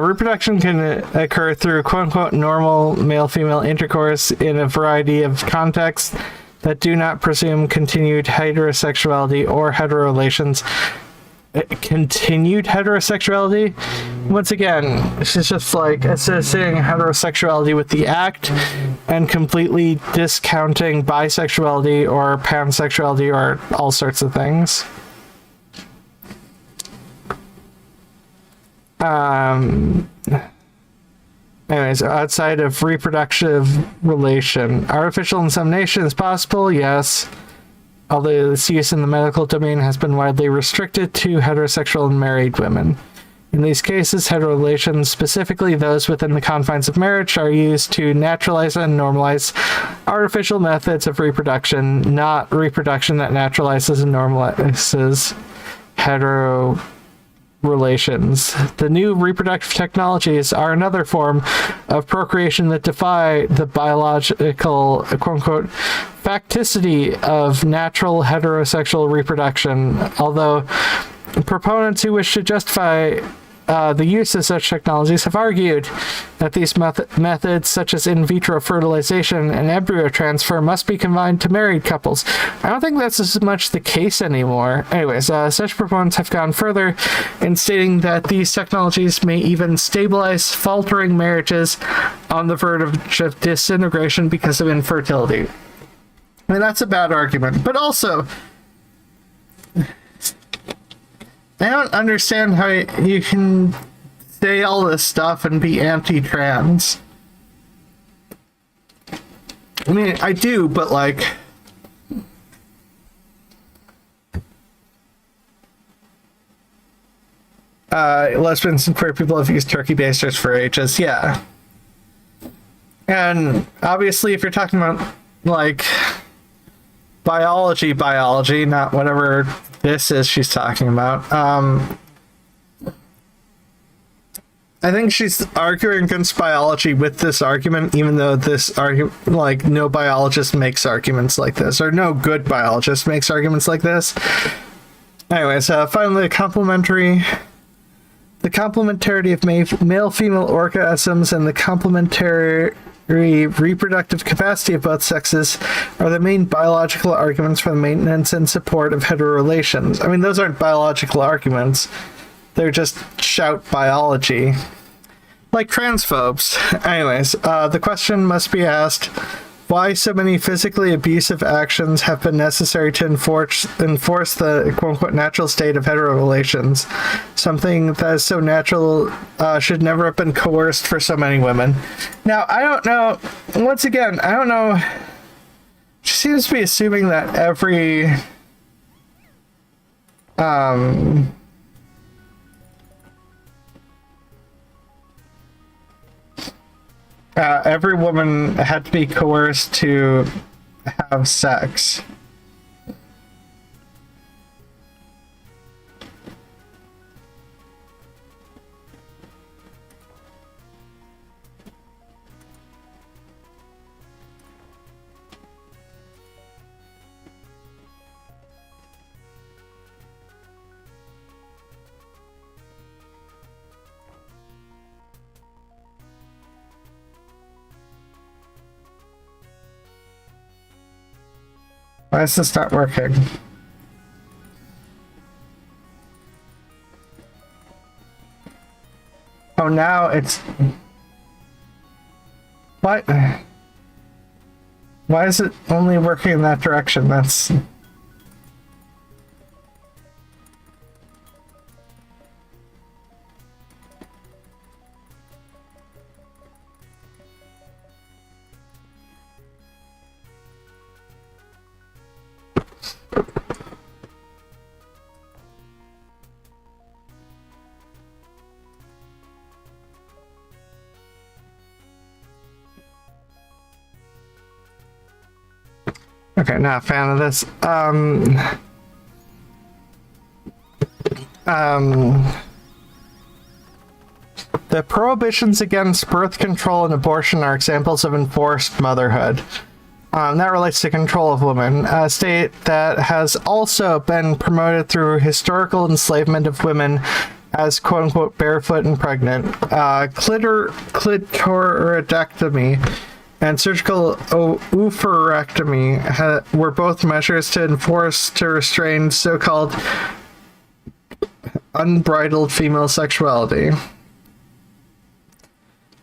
Reproduction can occur through quote-unquote normal male-female intercourse in a variety of contexts that do not presume continued heterosexuality or hetero relations. Continued heterosexuality? Once again, this is just like associating heterosexuality with the act and completely discounting bisexuality or pansexuality or all sorts of things. Anyways, outside of reproductive relation, artificial insemination is possible, yes, although its use in the medical domain has been widely restricted to heterosexual and married women. In these cases, hetero relations, specifically those within the confines of marriage, are used to naturalize and normalize artificial methods of reproduction, not reproduction that naturalizes and normalizes hetero relations. The new reproductive technologies are another form of procreation that defy the biological, quote-unquote, facticity of natural heterosexual reproduction, although proponents who wish to justify the use of such technologies have argued that these methods, such as in vitro fertilization and embryo transfer, must be confined to married couples. I don't think that's as much the case anymore. Anyways, such proponents have gone further in stating that these technologies may even stabilize faltering marriages on the verge of disintegration because of infertility. I mean, that's a bad argument. But also, I don't understand how you can say all this stuff and be anti-trans. I mean, I do, but like... lesbians and queer people have used turkey basters for ages, yeah. And obviously, if you're talking about, like, biology, not whatever this is she's talking about. I think she's arguing against biology with this argument, even though this argument, like, no biologist makes arguments like this, or no good biologist makes arguments like this. Anyways, finally, the complementarity of male-female orgasms and the complementary reproductive capacity of both sexes are the main biological arguments for the maintenance and support of hetero relations. I mean, those aren't biological arguments. They're just shout biology. Like transphobes. Anyways, the question must be asked, why so many physically abusive actions have been necessary to enforce the quote-unquote natural state of hetero relations. Something that is so natural should never have been coerced for so many women. Now, I don't know, once again, I don't know, she seems to be assuming that every every woman had to be coerced to have sex. Why is this not working? Oh, now it's... What? Why is it only working in that direction? That's... Okay, not a fan of this. The prohibitions against birth control and abortion are examples of enforced motherhood. That relates to control of women, a state that has also been promoted through historical enslavement of women as quote-unquote barefoot and pregnant. Clitoridectomy and surgical oophorectomy were both measures to enforce to restrain so-called unbridled female sexuality.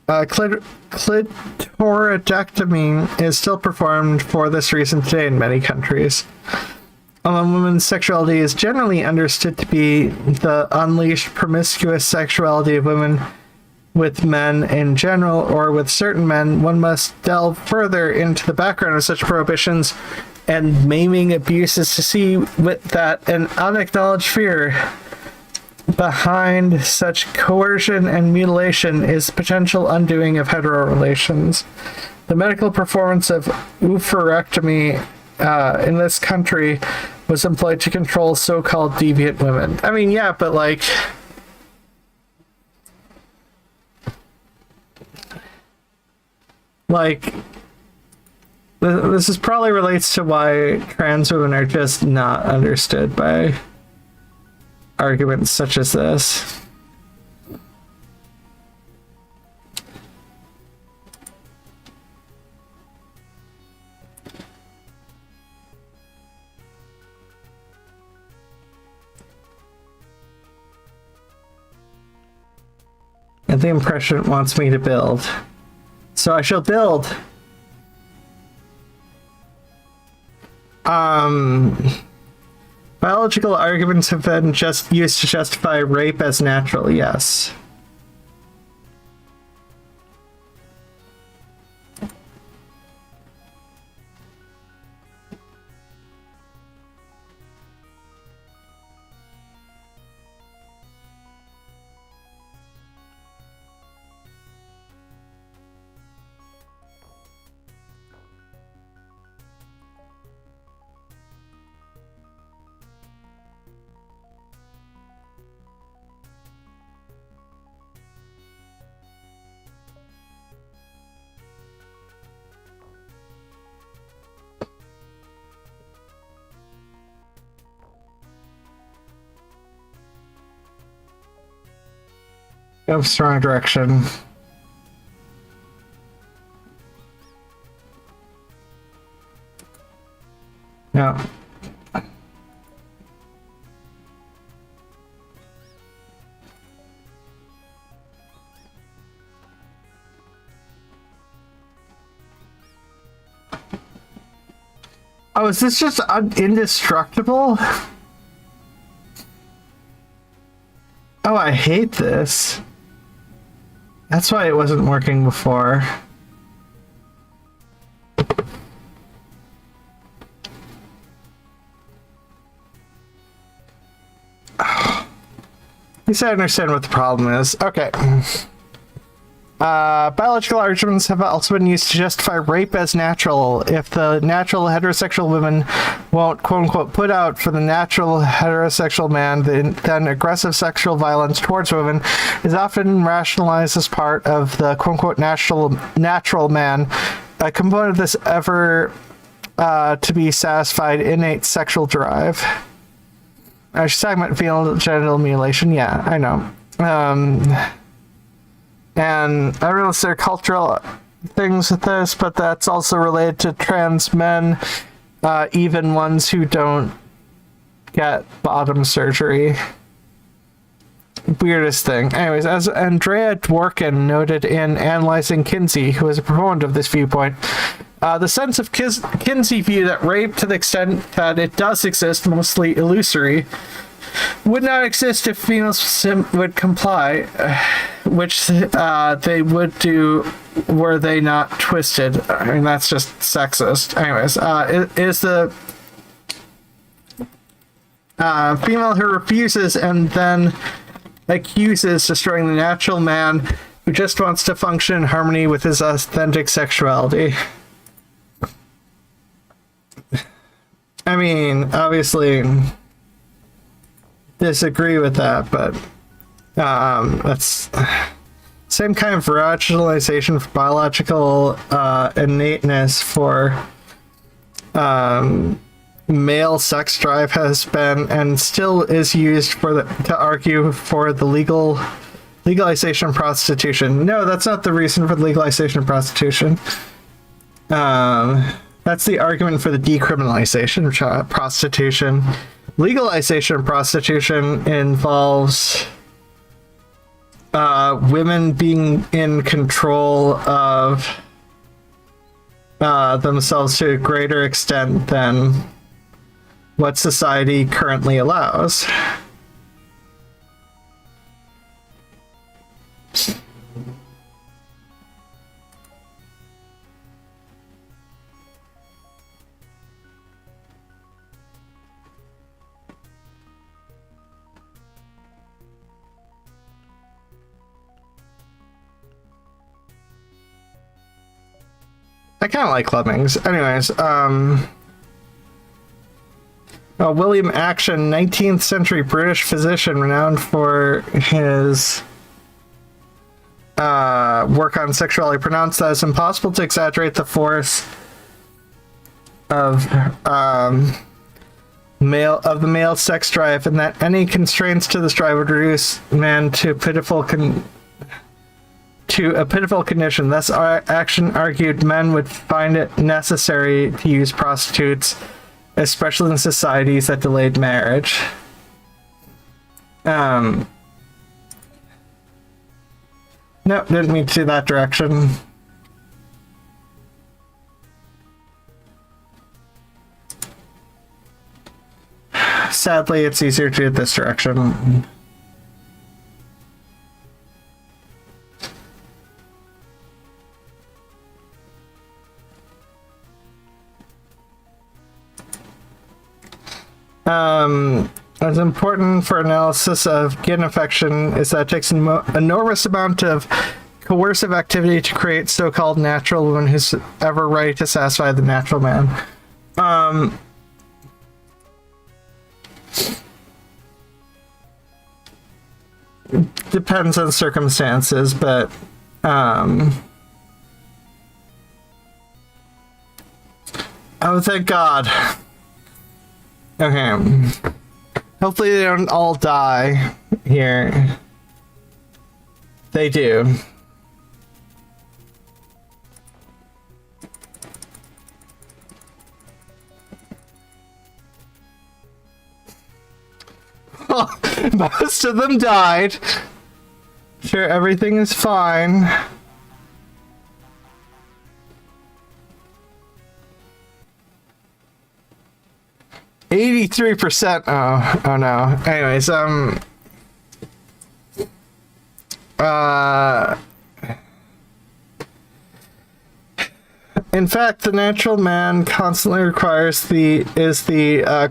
Clitoridectomy is still performed for this reason today in many countries. Although women's sexuality is generally understood to be the unleashed promiscuous sexuality of women with men in general, or with certain men, one must delve further into the background of such prohibitions and maiming abuses to see that an unacknowledged fear behind such coercion and mutilation is potential undoing of hetero relations. The medical performance of oophorectomy in this country was employed to control so-called deviant women. I mean, yeah, but like... Like, this is probably relates to why trans women are just not understood by arguments such as this. And the impression wants me to build. So I shall build. Biological arguments have been just used to justify rape as natural, yes. Go strong direction. Yeah. Oh, is this just indestructible? Oh, I hate this. That's why it wasn't working before. At least I understand what the problem is. Okay. Biological arguments have also been used to justify rape as natural. If the natural heterosexual woman won't, quote-unquote, put out for the natural heterosexual man, then aggressive sexual violence towards women is often rationalized as part of the, quote-unquote, natural man, a component of this ever to be satisfied innate sexual drive. She's talking about female genital mutilation. Yeah, I know. And I realize there are cultural things with this, but that's also related to trans men, even ones who don't get bottom surgery. Weirdest thing. Anyways, as Andrea Dworkin noted in Analyzing Kinsey, who is a proponent of this viewpoint, the sense of Kinsey view that rape, to the extent that it does exist, mostly illusory, would not exist if females would comply, which they would do were they not twisted. I mean, that's just sexist. Anyways, is the female who refuses and then accuses destroying the natural man who just wants to function in harmony with his authentic sexuality. I mean, obviously disagree with that, but that's same kind of rationalization for biological innateness for male sex drive has been and still is used for to argue for the legalization of prostitution. No, that's not the reason for the legalization of prostitution. That's the argument for the decriminalization of prostitution. Legalization of prostitution involves women being in control of themselves to a greater extent than what society currently allows. I kind of like Lemmings. Anyways, William Action, 19th century British physician renowned for his work on sexuality pronounced that it's impossible to exaggerate the force of the male sex drive, and that any constraints to this drive would reduce man to a pitiful condition. Thus, our action argued men would find it necessary to use prostitutes, especially in societies that delayed marriage. No, didn't mean to do that direction. Sadly, it's easier to do this direction. As important for analysis of gin affection is that it takes an enormous amount of coercive activity to create so-called natural woman who's ever ready to satisfy the natural man. Depends on circumstances, but oh, thank God. Okay. Hopefully they don't all die here. They do. Most of them died. Sure, everything is fine. %. Oh no. Anyways, in fact, the natural man constantly requires the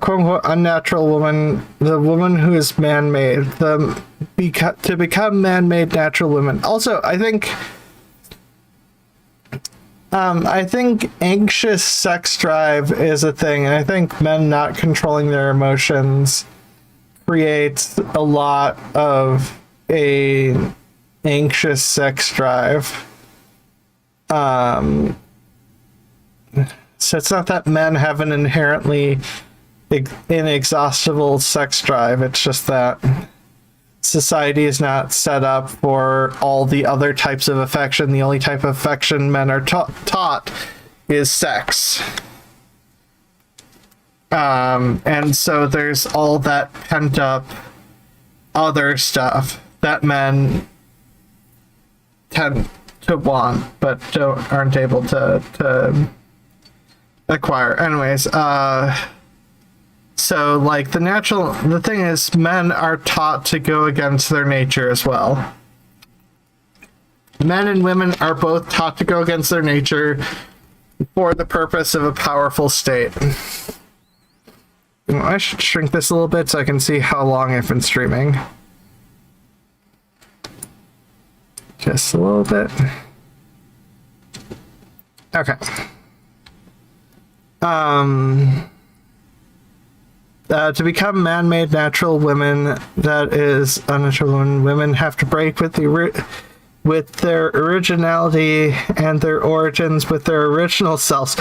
quote-unquote unnatural woman, the woman who is man-made, to become man-made natural women. Also, I think anxious sex drive is a thing, and I think men not controlling their emotions creates a lot of a anxious sex drive. So it's not that men have an inherently inexhaustible sex drive, it's just that society is not set up for all the other types of affection. The only type of affection men are taught is sex. And so there's all that pent up other stuff that men tend to want, but aren't able to acquire. Anyways, so like the thing is, men are taught to go against their nature as well. Men and women are both taught to go against their nature for the purpose of a powerful state. I should shrink this a little bit so I can see how long I've been streaming. Just a little bit. Okay. To become man-made natural women, that is unnatural women have to break with their originality and their origins with their original selves.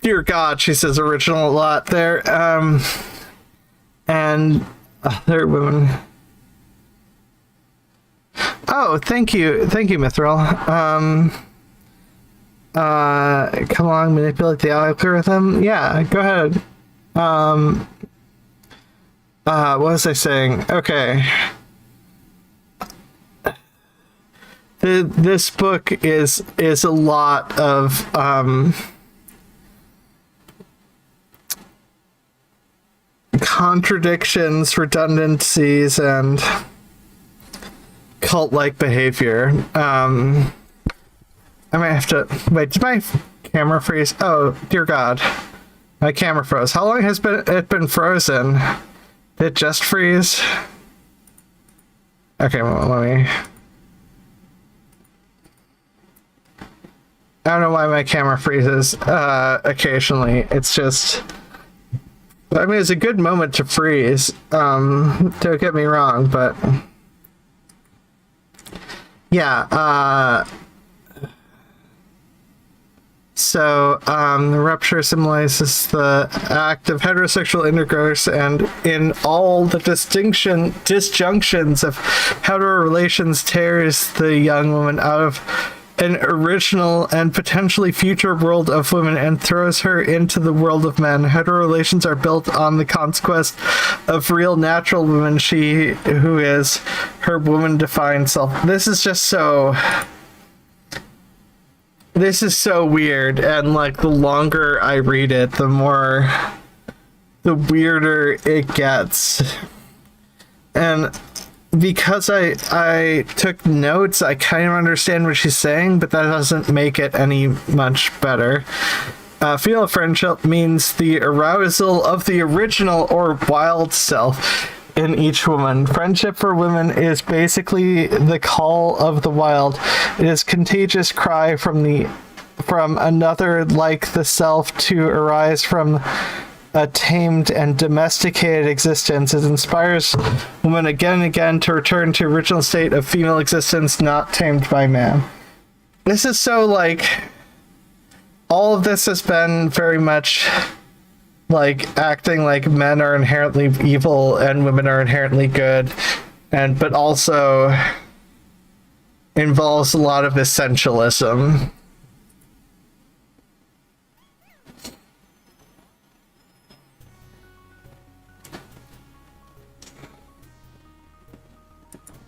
Dear God, she says original a lot there. And other women. Oh, thank you, Mithril. Come along, manipulate the algorithm. Yeah, go ahead. What was I saying? Okay. This book is a lot of contradictions, redundancies, and cult-like behavior. I might have to wait. Did my camera freeze? Oh dear God, my camera froze. How long has it been frozen? Did it just freeze? Okay, well, let me. I don't know why my camera freezes occasionally. It's just, I mean, it's a good moment to freeze. Don't get me wrong, but Yeah, the rupture symbolizes the act of heterosexual intercourse, and in all the disjunctions of hetero relations, tears the young woman out of an original and potentially future world of women and throws her into the world of men. Hetero relations are built on the conquest of real natural women, she who is her woman-defined self. This is so weird, and like the longer I read it, the weirder it gets. And because I took notes, I kind of understand what she's saying, but that doesn't make it any much better. Female friendship means the arousal of the original or wild self in each woman. Friendship for women is basically the call of the wild. It is contagious cry from another like the self to arise from a tamed and domesticated existence. It inspires women again and again to return to original state of female existence, not tamed by man. This is so like, all of this has been very much like acting like men are inherently evil and women are inherently good, but also involves a lot of essentialism.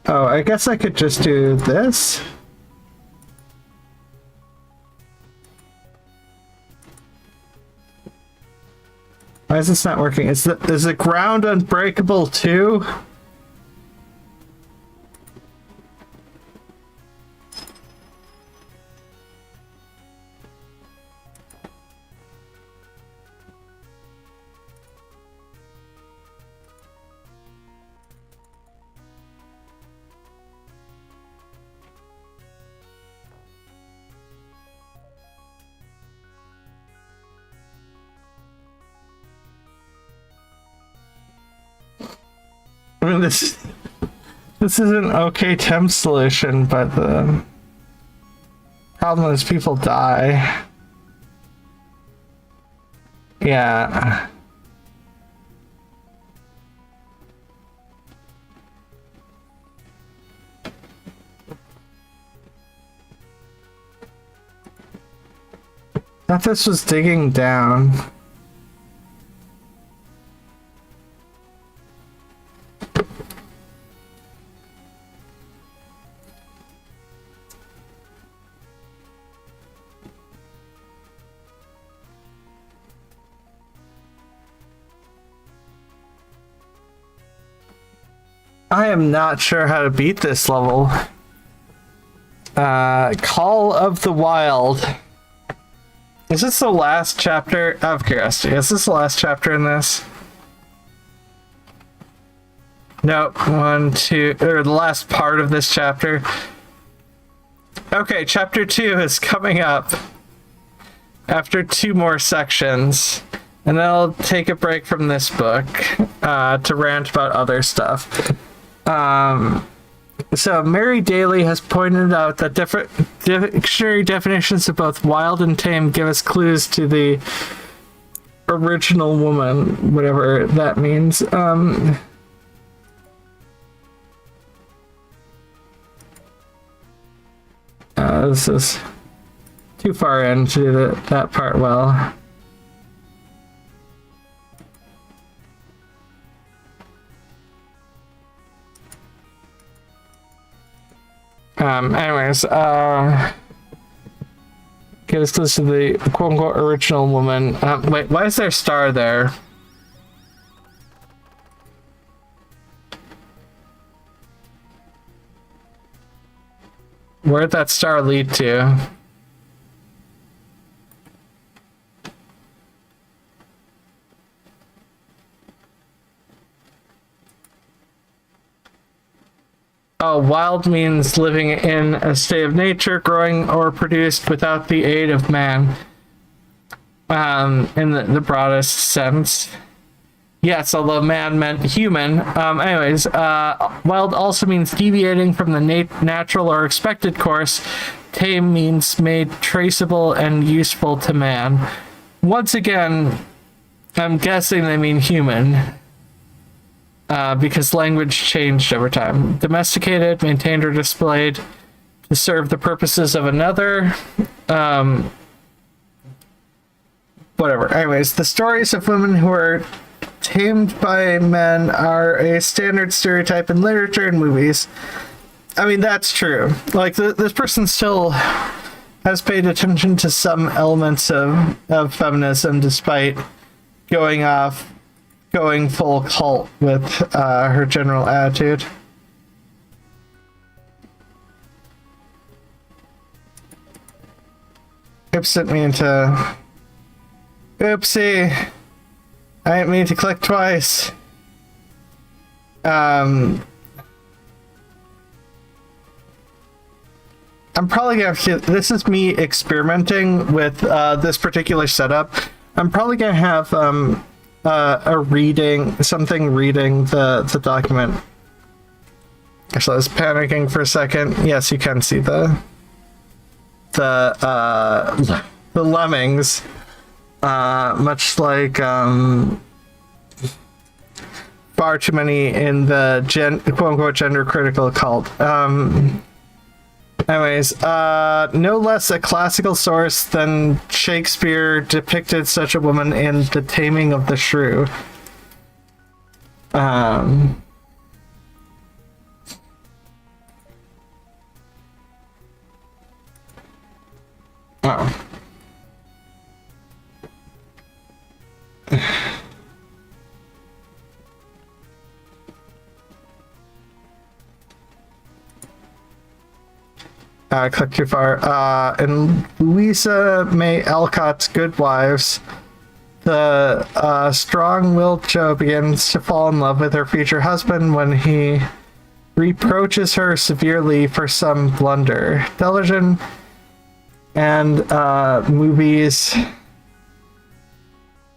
Oh, I guess I could just do this. Why is this not working? Is the ground unbreakable too? I mean, this is an okay temp solution, but the problem is people die. Yeah. Thought this was digging down. I am not sure how to beat this level. Call of the Wild. Is this the last chapter? Out of curiosity, is this the last chapter in this? Nope. The last part of this chapter. Okay, chapter 2 is coming up after 2 more sections. And then I'll take a break from this book to rant about other stuff. So Mary Daly has pointed out that different dictionary definitions of both wild and tame give us clues to the original woman, whatever that means. This is too far in to do that part well. Anyways, get us close to the quote-unquote original woman. Wait, why is there a star there? Where'd that star lead to? Oh, wild means living in a state of nature, growing or produced without the aid of man. In the broadest sense. Yes, although man meant human. Anyways, wild also means deviating from the natural or expected course. Tame means made traceable and useful to man. Once again, I'm guessing they mean human. Because language changed over time. Domesticated, maintained, or displayed to serve the purposes of another. Whatever. Anyways, the stories of women who are tamed by men are a standard stereotype in literature and movies. I mean, that's true. Like, this person still has paid attention to some elements of feminism despite going full cult with her general attitude. Oops, sent me into... Oopsie. I didn't mean to click twice. I'm probably gonna have to... This is me experimenting with this particular setup. I'm probably gonna have reading the document. Actually, I was panicking for a second. Yes, you can see the Lemmings. Much like far too many in the quote-unquote gender critical cult. Anyways, no less a classical source than Shakespeare depicted such a woman in The Taming of the Shrew. Oh. I clicked too far. In Louisa May Alcott's Good Wives, the strong-willed Jo begins to fall in love with her future husband when he reproaches her severely for some blunder. Television and movies...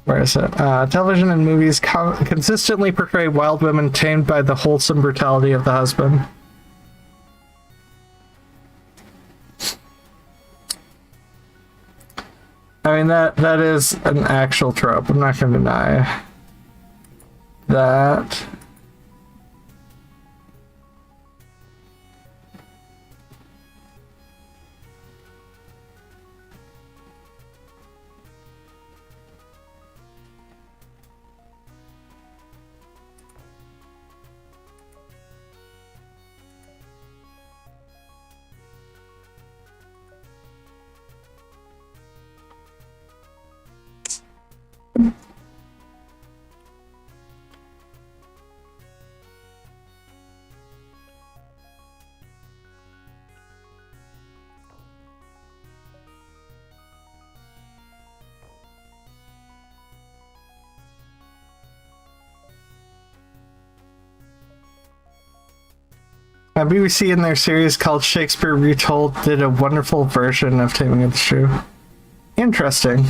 Where is it? Television and movies consistently portray wild women tamed by the wholesome brutality of the husband. I mean, that is an actual trope. I'm not going to deny that. BBC in their series called Shakespeare Retold did a wonderful version of Taming of the Shrew. Interesting.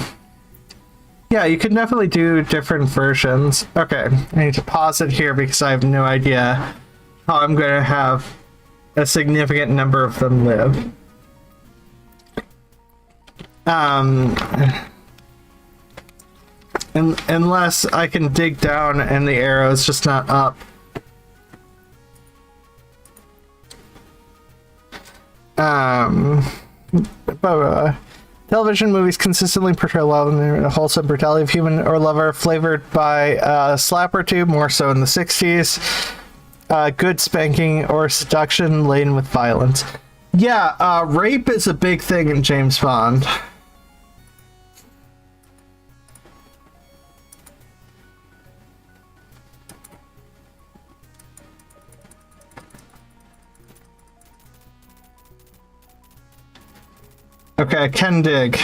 Yeah, you could definitely do different versions. Okay, I need to pause it here because I have no idea how I'm going to have a significant number of them live. Unless I can dig down and the arrow is just not up. Television movies consistently portray love and the wholesome brutality of human or lover, flavored by a slap or two, more so in the 60s. Good spanking or seduction laden with violence. Yeah, rape is a big thing in James Bond. Okay, I can dig.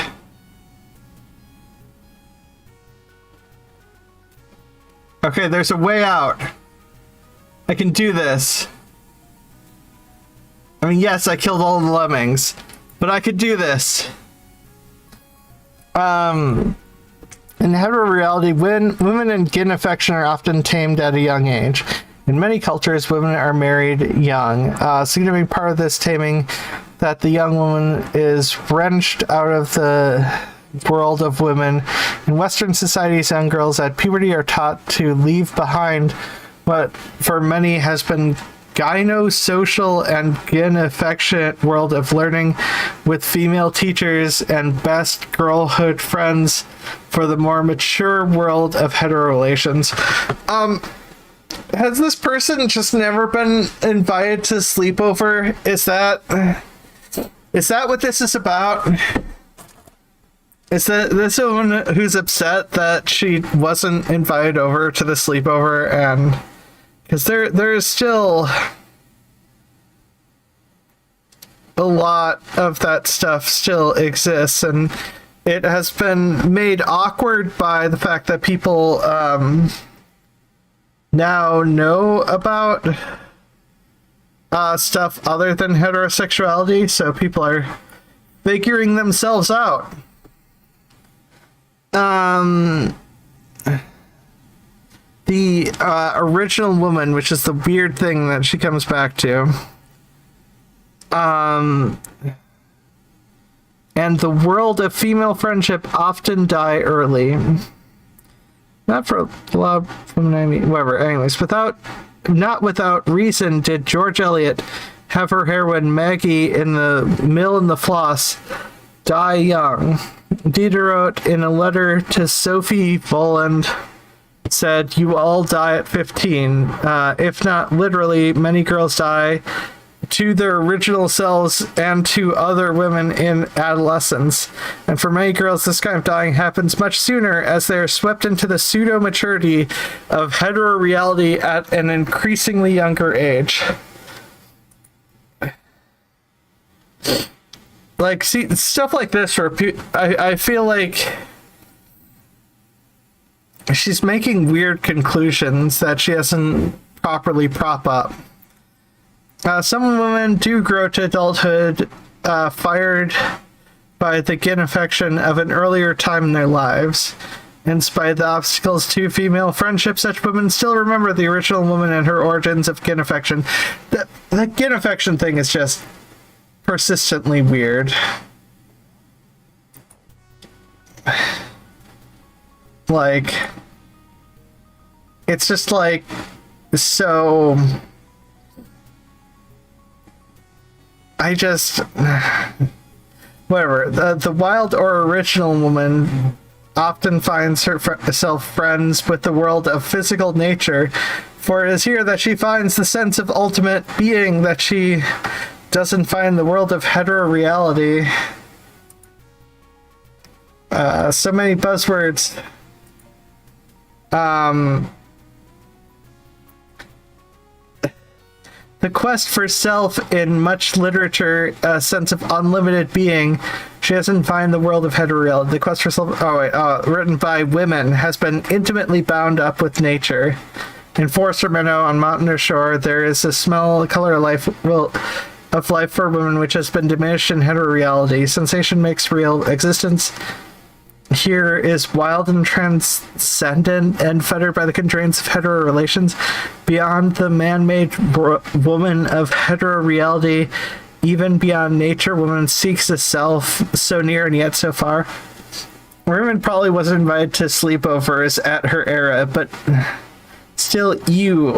Okay, there's a way out. I can do this. I mean, yes, I killed all the lemmings, but I could do this. In heteroreality, women in kin affection are often tamed at a young age. In many cultures, women are married young. A significant part of this taming that the young woman is wrenched out of the world of women. In Western societies, young girls at puberty are taught to leave behind what for many has been gynosocial and kin-affectionate world of learning with female teachers and best girlhood friends for the more mature world of hetero relations. Has this person just never been invited to sleepover? Is that what this is about? Is this a woman who's upset that she wasn't invited over to the sleepover? And because there is still a lot of that stuff still exists, and it has been made awkward by the fact that people now know about stuff other than heterosexuality, so people are figuring themselves out. The original woman, which is the weird thing that she comes back to, and the world of female friendship often die early. Not for love, whatever. Anyways, not without reason did George Eliot have her heroine Maggie in the Mill and the Floss die young. Diderot, in a letter to Sophie Voland, said, "You all die at 15. If not literally, many girls die to their original selves and to other women in adolescence. And for many girls, this kind of dying happens much sooner as they are swept into the pseudo-maturity of heteroreality at an increasingly younger age." Like, see, stuff like this where I feel like she's making weird conclusions that she hasn't properly prop up. Some women do grow to adulthood fired by the kin affection of an earlier time in their lives. In spite of the obstacles to female friendship, such women still remember the original woman and her origins of kin affection. The kin affection thing is just persistently weird. Like, it's just like, so I just whatever. The wild or original woman often finds herself friends with the world of physical nature, for it is here that she finds the sense of ultimate being that she doesn't find the world of heteroreality. So many buzzwords. The quest for self in much literature, a sense of unlimited being. She doesn't find the world of heteroreality. The quest for self, written by women, has been intimately bound up with nature. In forest or meadow, on mountain or shore, there is a smell, color, of life for women which has been diminished in heteroreality. Sensation makes real existence. Here is wild and transcendent and fettered by the constraints of hetero relations. Beyond the man-made woman of heteroreality, even beyond nature, woman seeks a self so near and yet so far. Women probably wasn't invited to sleepovers at her era, but still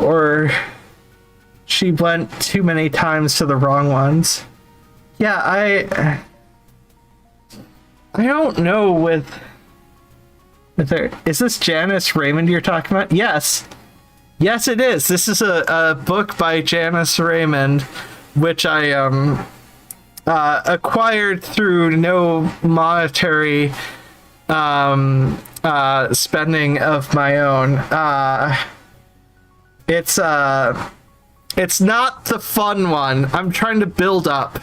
or she went too many times to the wrong ones. Yeah, I don't know with there. Is this Janice Raymond you're talking about? Yes. Yes, it is. This is a book by Janice Raymond, which I acquired through no monetary spending of my own. It's not the fun one. I'm trying to build up.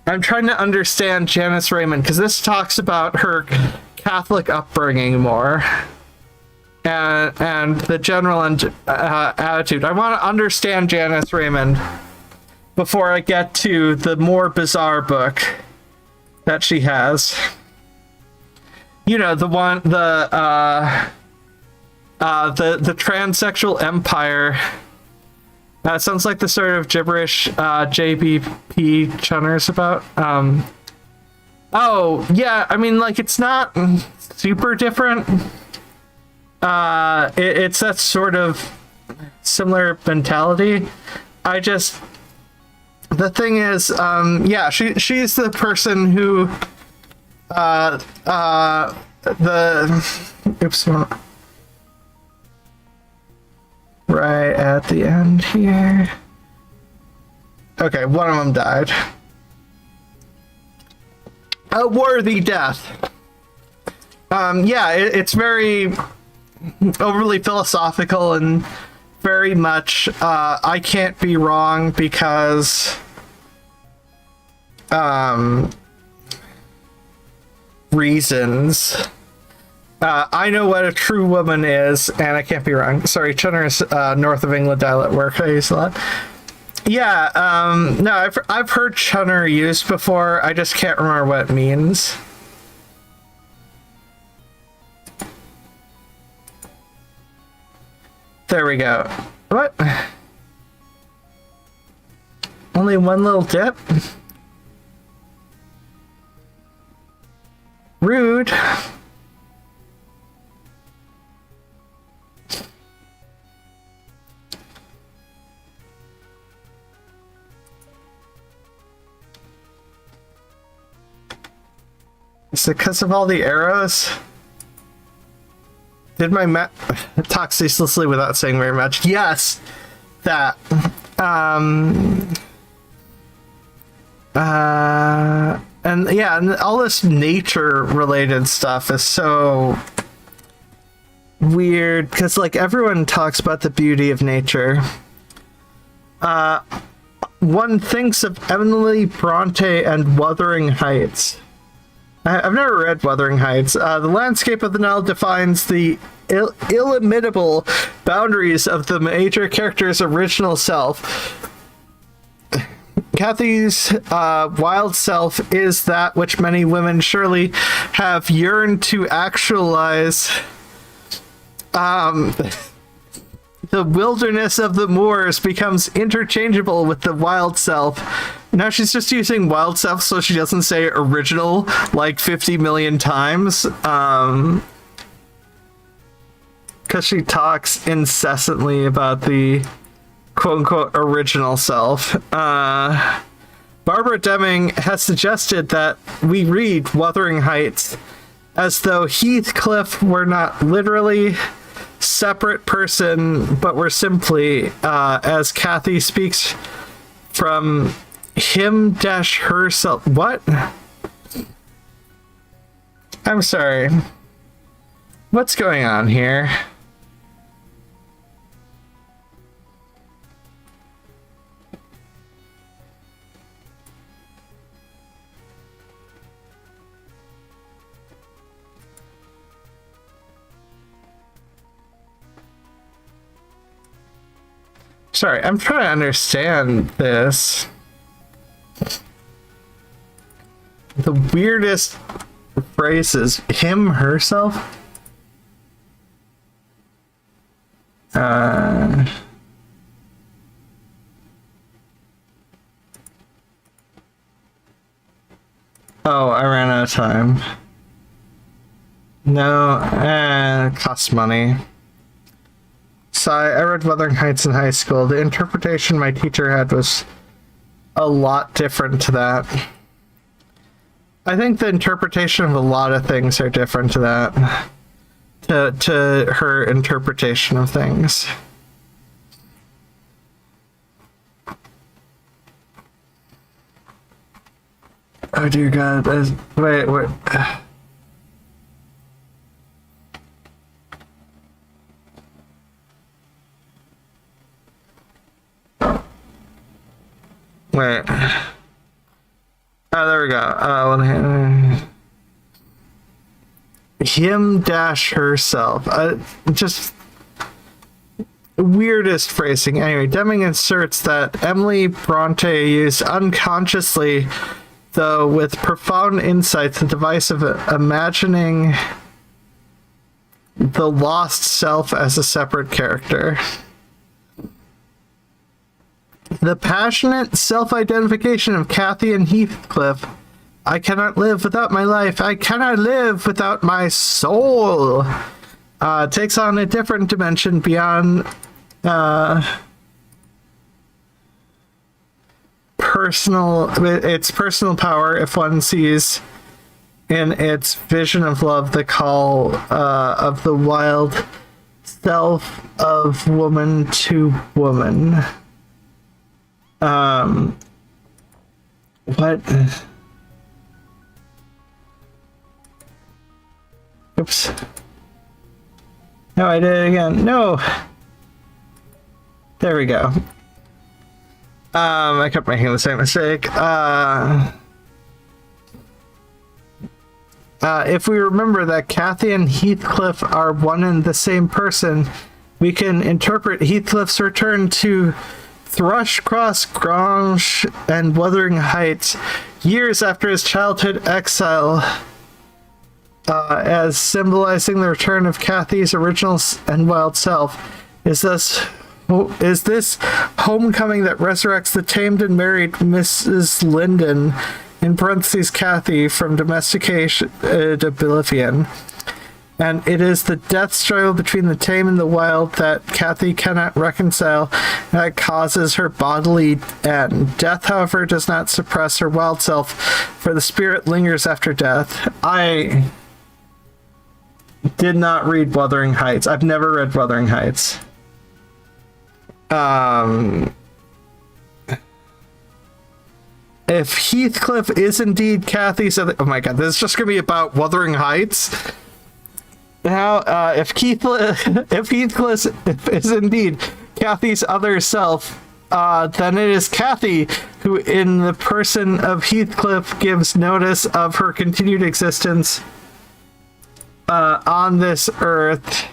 I'm trying to understand Janice Raymond, because this talks about her Catholic upbringing more, and the general attitude. I want to understand Janice Raymond before I get to the more bizarre book that she has. you know, the transsexual empire. Sounds like the sort of gibberish JBP Chunner's about. Oh yeah, I mean, like, it's not super different. It's that sort of similar mentality. The thing is, yeah, she's the person who, oops, right at the end here. Okay, one of them died. A worthy death. Yeah, it's very overly philosophical and very much, I can't be wrong because, reasons. I know what a true woman is, and I can't be wrong. Sorry, Chunner's North of England dialect work I use a lot. Yeah, no, I've heard Chunner used before, I just can't remember what it means. There we go. What? Only one little dip? Rude. Is it because of all the arrows? Did my talk ceaselessly without saying very much? Yes, that. And yeah, and all this nature-related stuff is so weird because, like, everyone talks about the beauty of nature. One thinks of Emily Bronte and Wuthering Heights. I've never read Wuthering Heights. The landscape of the Nile defines the illimitable boundaries of the major character's original self. Kathy's wild self is that which many women surely have yearned to actualize. The wilderness of the moors becomes interchangeable with the wild self. Now she's just using wild self so she doesn't say original like 50 million times. Because she talks incessantly about the quote-unquote original self. Barbara Deming has suggested that we read Wuthering Heights as though Heathcliff were not literally separate person, but were simply, as Kathy speaks from him-herself. What? I'm sorry. What's going on here? Sorry, I'm trying to understand this. The weirdest phrases. Him, herself? Oh, I ran out of time. No, it costs money. So I read Wuthering Heights in high school. The interpretation my teacher had was a lot different to that. I think the interpretation of a lot of things are different to that. To her interpretation of things. Oh dear God. Wait. Wait. Oh, there we go. Him-herself. Just weirdest phrasing. Anyway, Deming inserts that Emily Bronte used unconsciously though with profound insights, the device of imagining the lost self as a separate character. The passionate self-identification of Kathy and Heathcliff. I cannot live without my life. I cannot live without my soul. Takes on a different dimension beyond its personal power if one sees in its vision of love the call of the wild self of woman to woman. What? Oops. No, I did it again. No. There we go. I kept making the same mistake. If we remember that Kathy and Heathcliff are one and the same person, we can interpret Heathcliff's return to Thrushcross Grange and Wuthering Heights years after his childhood exile as symbolizing the return of Kathy's original and wild self. Is this homecoming that resurrects the tamed and married Mrs. Linden, in parentheses Kathy, from domestication to oblivion? And it is the death struggle between the tame and the wild that Kathy cannot reconcile that causes her bodily end. Death, however, does not suppress her wild self, for the spirit lingers after death. I did not read Wuthering Heights. I've never read Wuthering Heights. If Heathcliff is indeed Kathy's other... Oh my god, this is just going to be about Wuthering Heights. Now, if Heathcliff is indeed Kathy's other self, then it is Kathy who, in the person of Heathcliff, gives notice of her continued existence on this earth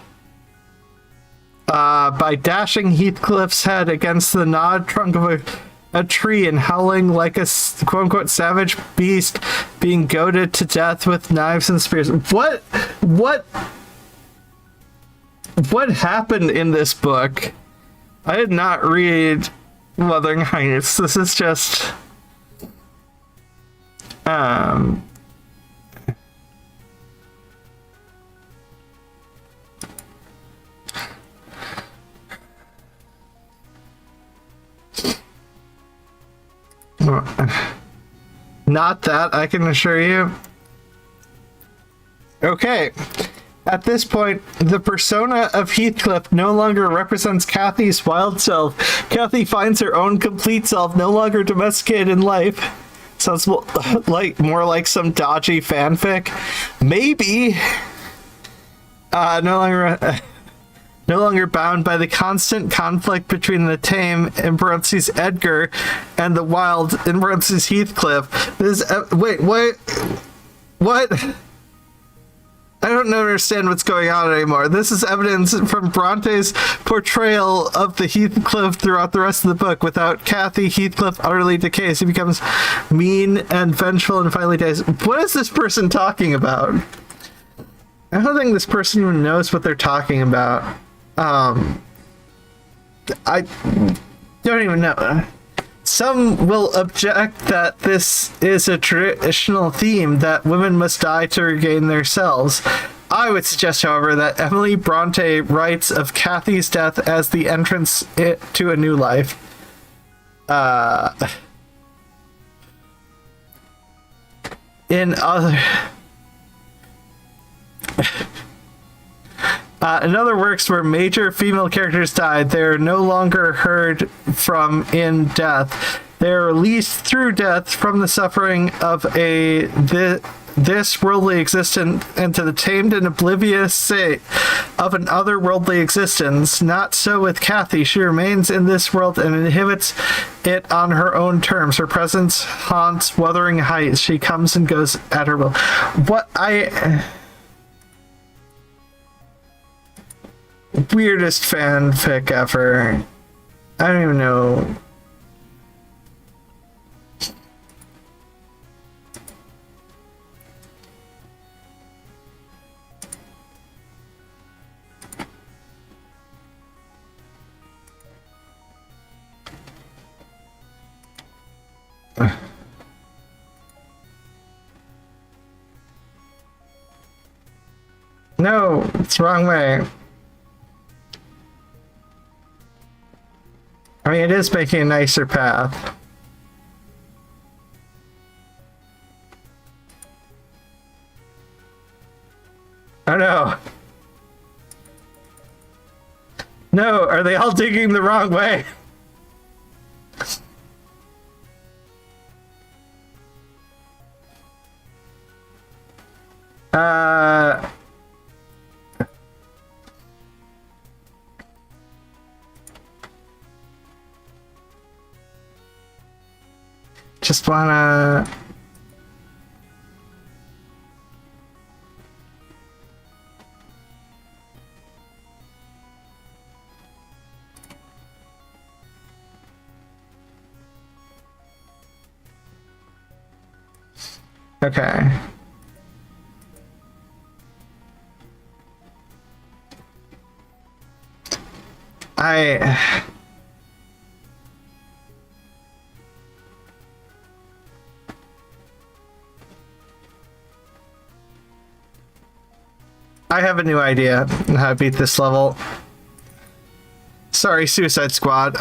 by dashing Heathcliff's head against the gnawed trunk of a tree and howling like a quote-unquote savage beast being goaded to death with knives and spears. What happened in this book? I did not read Wuthering Heights. This is just not that, I can assure you. Okay. At this point, the persona of Heathcliff no longer represents Kathy's wild self. Kathy finds her own complete self, no longer domesticated in life. Sounds like more like some dodgy fanfic. Maybe. No longer bound by the constant conflict between the tame, in parentheses, Edgar, and the wild, in parentheses, Heathcliff. Wait, what? I don't understand what's going on anymore. This is evidence from Bronte's portrayal of the Heathcliff throughout the rest of the book. Without Kathy, Heathcliff utterly decays. He becomes mean and vengeful and finally dies. What is this person talking about? I don't think this person even knows what they're talking about. I don't even know. Some will object that this is a traditional theme, that women must die to regain their selves. I would suggest, however, that Emily Bronte writes of Kathy's death as the entrance to a new life. In other works where major female characters died, they are no longer heard from in death. They are released through death from the suffering of this worldly existence into the tamed and oblivious state of an otherworldly existence. Not so with Kathy. She remains in this world and inhabits it on her own terms. Her presence haunts Wuthering Heights. She comes and goes at her will. Weirdest fanfic ever. I don't even know. No, it's the wrong way. I mean, it is making a nicer path. Oh no. No, are they all digging the wrong way? Just wanna... Okay. I have a new idea on how to beat this level. Sorry, Suicide Squad.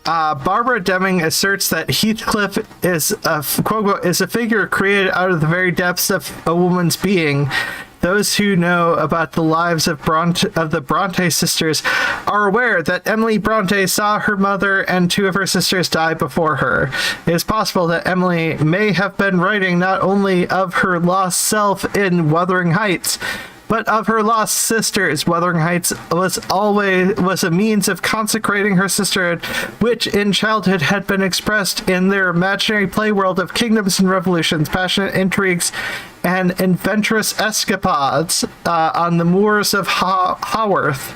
Barbara Deming asserts that Heathcliff is a quote, is a figure created out of the very depths of a woman's being. Those who know about the lives of the Bronte sisters are aware that Emily Bronte saw her mother and two of her sisters die before her. It is possible that Emily may have been writing not only of her lost self in Wuthering Heights, but of her lost sisters. Wuthering Heights was a means of consecrating her sisterhood, which in childhood had been expressed in their imaginary play world of kingdoms and revolutions, passionate intrigues, and adventurous escapades on the moors of Haworth.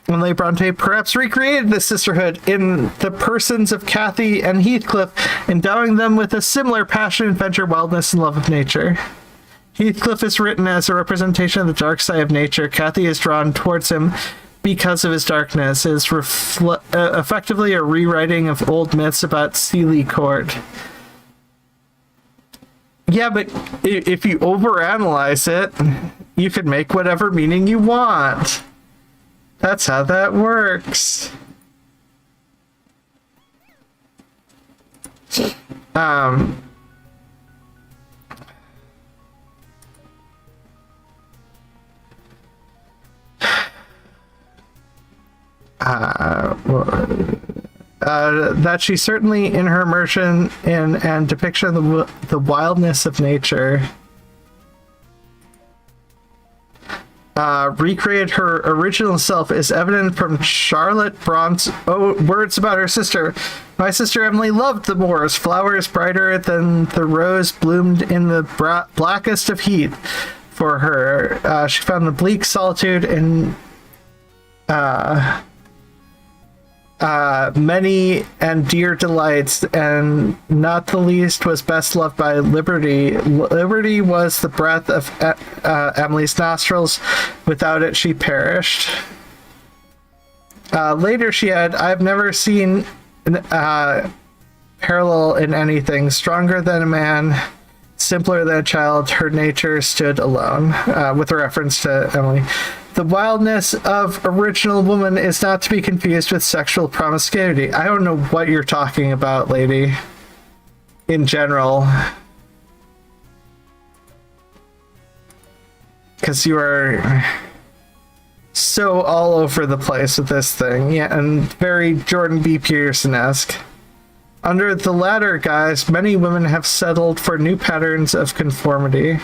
Emily Bronte perhaps recreated the sisterhood in the persons of Cathy and Heathcliff, endowing them with a similar passion, adventure, wildness, and love of nature. Heathcliff is written as a representation of the dark side of nature. Cathy is drawn towards him because of his darkness. It is effectively a rewriting of old myths about Sealy Court. Yeah, but if you overanalyze it, you can make whatever meaning you want. That's how that works. That she's certainly in her immersion in and depiction of the wildness of nature. Recreate her original self is evident from Charlotte Brant's words about her sister. My sister Emily loved the moors. Flowers brighter than the rose bloomed in the blackest of heat. For her, she found the bleak solitude in many and dear delights, and not the least was best loved by liberty. Liberty was the breath of Emily's nostrils. Without it, she perished. Later, she had, I've never seen parallel in anything. Stronger than a man, simpler than a child, her nature stood alone, with a reference to Emily. The wildness of original woman is not to be confused with sexual promiscuity. I don't know what you're talking about, lady. In general. Because you are so all over the place with this thing. Yeah, and very Jordan B. Peterson-esque. Under the latter guise, many women have settled for new patterns of conformity.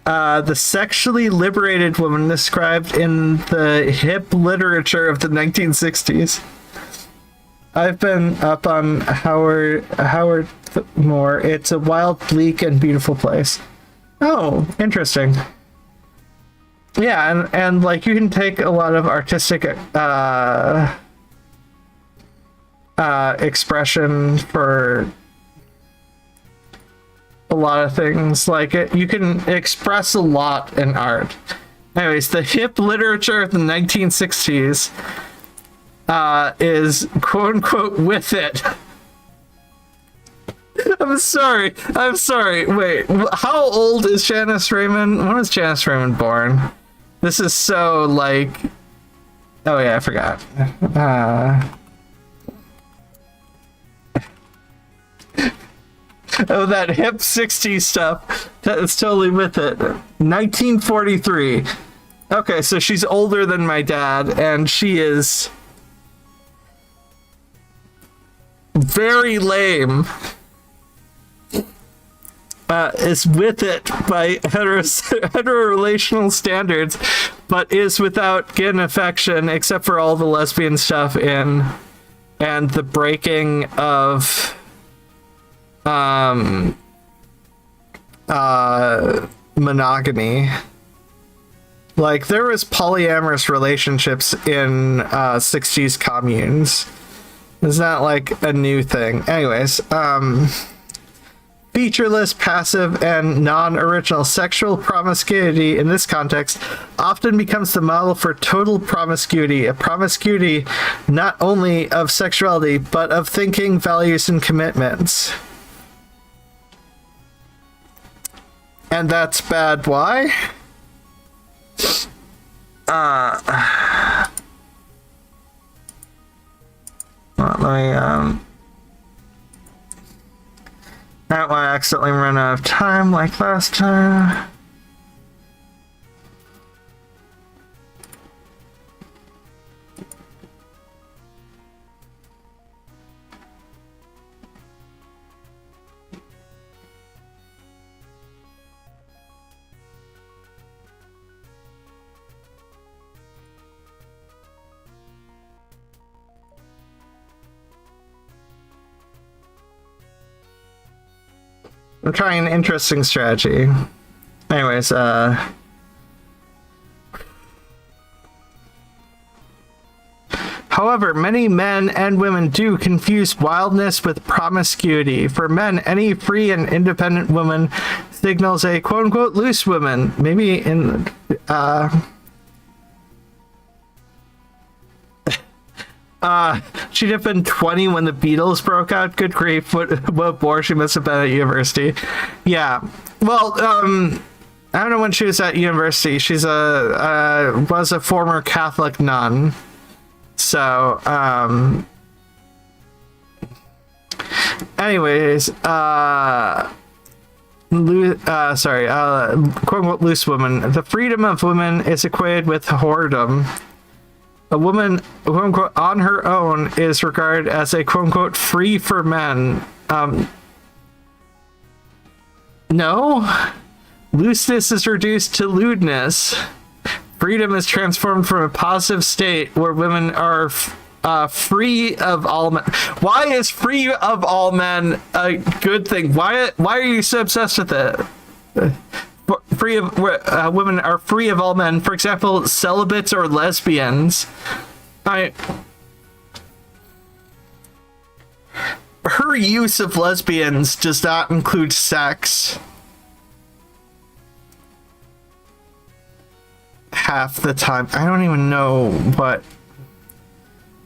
The sexually liberated woman described in the hip literature of the 1960s. I've been up on Howard Moor. It's a wild, bleak, and beautiful place. Oh, interesting. Yeah, and like you can take a lot of artistic expression for a lot of things. Like you can express a lot in art, Anyways, the hip literature of the 1960s is quote unquote with it. I'm sorry. Wait, how old is Janice Raymond? When was Janice Raymond born? This is so like. Oh yeah, I forgot. Oh, that hip 60s stuff. That's totally with it. 1943. Okay, so she's older than my dad, and she is very lame. Is with it by hetero-relational standards, but is without gay affection, except for all the lesbian stuff in, and the breaking of monogamy. Like, there was polyamorous relationships in 60s communes. It's not like a new thing. Anyways, featureless, passive, and non-original sexual promiscuity in this context often becomes the model for total promiscuity, a promiscuity not only of sexuality, but of thinking, values, and commitments. And that's bad. Why? Let me, I don't want to accidentally run out of time like last time. I'm trying an interesting strategy. Anyways, however, many men and women do confuse wildness with promiscuity. For men, any free and independent woman signals a quote-unquote loose woman. Maybe in, she'd have been 20 when the Beatles broke out. Good grief, what bore she must have been at university. Yeah, well, I don't know when she was at university. She's was a former Catholic nun. So, anyways, quote-unquote loose woman. The freedom of women is equated with whoredom. A woman, quote-unquote, on her own is regarded as a, quote-unquote, free for men. No. Looseness is reduced to lewdness. Freedom is transformed from a positive state where women are free of all men. Why is free of all men a good thing? Why are you so obsessed with it? Free of women are free of all men. For example, celibates or lesbians. Her use of lesbians does not include sex. Half the time. I don't even know what.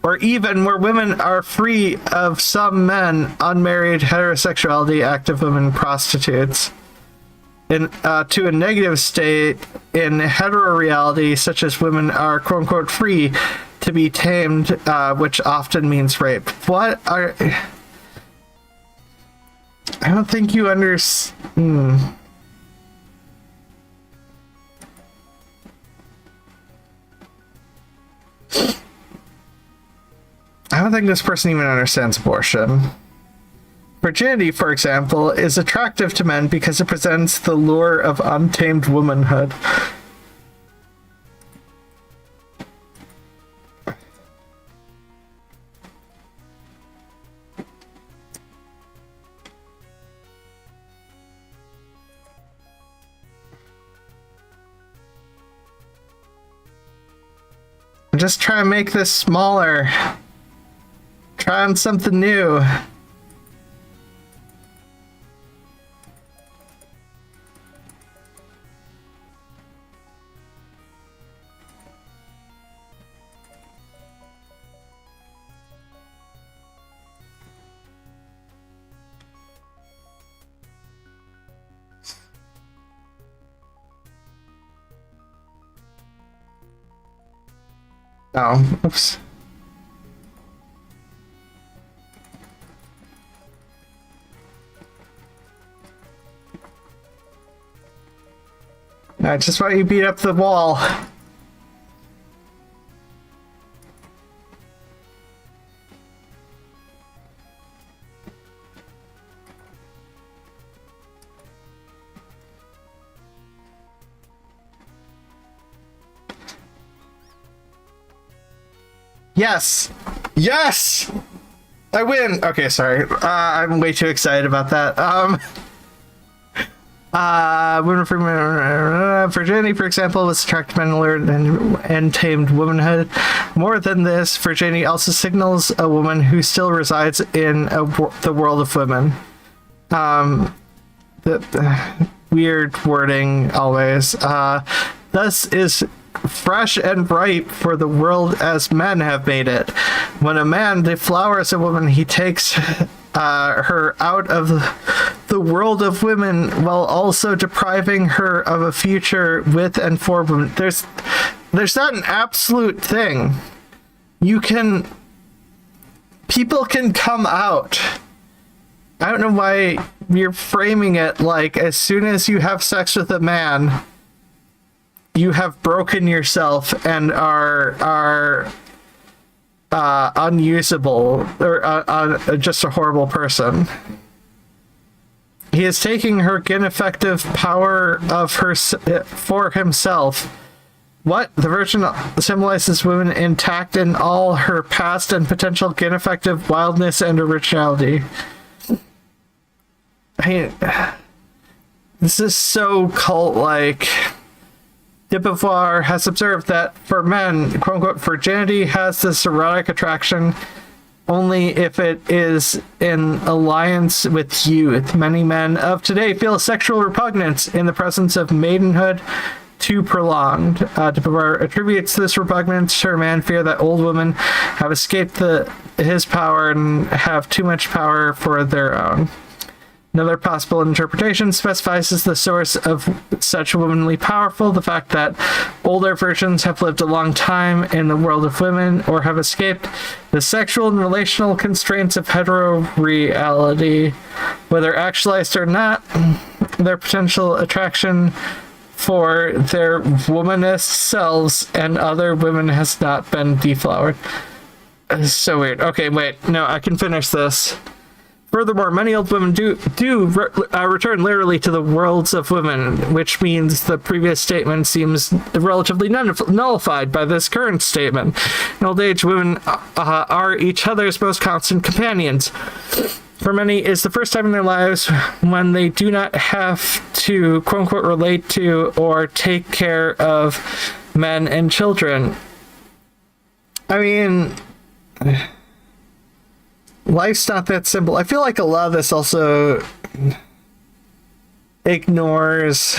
Or even where women are free of some men, unmarried, heterosexuality, active women, prostitutes. To a negative state in hetero reality, such as women are quote unquote free to be tamed, which often means rape. What are. I don't think you understand. I don't think this person even understands abortion. Virginity, for example, is attractive to men because it presents the lure of untamed womanhood. I'm just trying to make this smaller. Try on something new. Oh, oops. I just want you to beat up the wall. Yes! Yes! I win! Okay, sorry. I'm way too excited about that. Women for virginity, for example, was attracted to men allured and tamed womanhood. More than this, virginity also signals a woman who still resides in the world of women. The weird wording always. Thus is fresh and ripe for the world as men have made it. When a man deflowers a woman, he takes her out of the world of women while also depriving her of a future with and for women. There's not an absolute thing. People can come out. I don't know why you're framing it like as soon as you have sex with a man, you have broken yourself and are unusable or just a horrible person. He is taking her ineffective power of her for himself. What? The Virgin symbolizes women intact in all her past and potential ineffective wildness and originality. This is so cult-like. De Beauvoir has observed that for men, quote-unquote, virginity has this erotic attraction only if it is in alliance with youth. Many men of today feel sexual repugnance in the presence of maidenhood too prolonged. De Beauvoir attributes this repugnance to her man fear that old women have escaped his power and have too much power for their own. Another possible interpretation specifies as the source of such womanly powerful the fact that older virgins have lived a long time in the world of women or have escaped the sexual and relational constraints of hetero reality. Whether actualized or not, their potential attraction for their womanist selves and other women has not been deflowered. It's so weird. Okay, wait. No, I can finish this. Furthermore, many old women do return literally to the worlds of women, which means the previous statement seems relatively nullified by this current statement. In old age, women are each other's most constant companions. For many, it's the first time in their lives when they do not have to, quote-unquote, relate to or take care of men and children. I mean, life's not that simple. I feel like a lot of this also ignores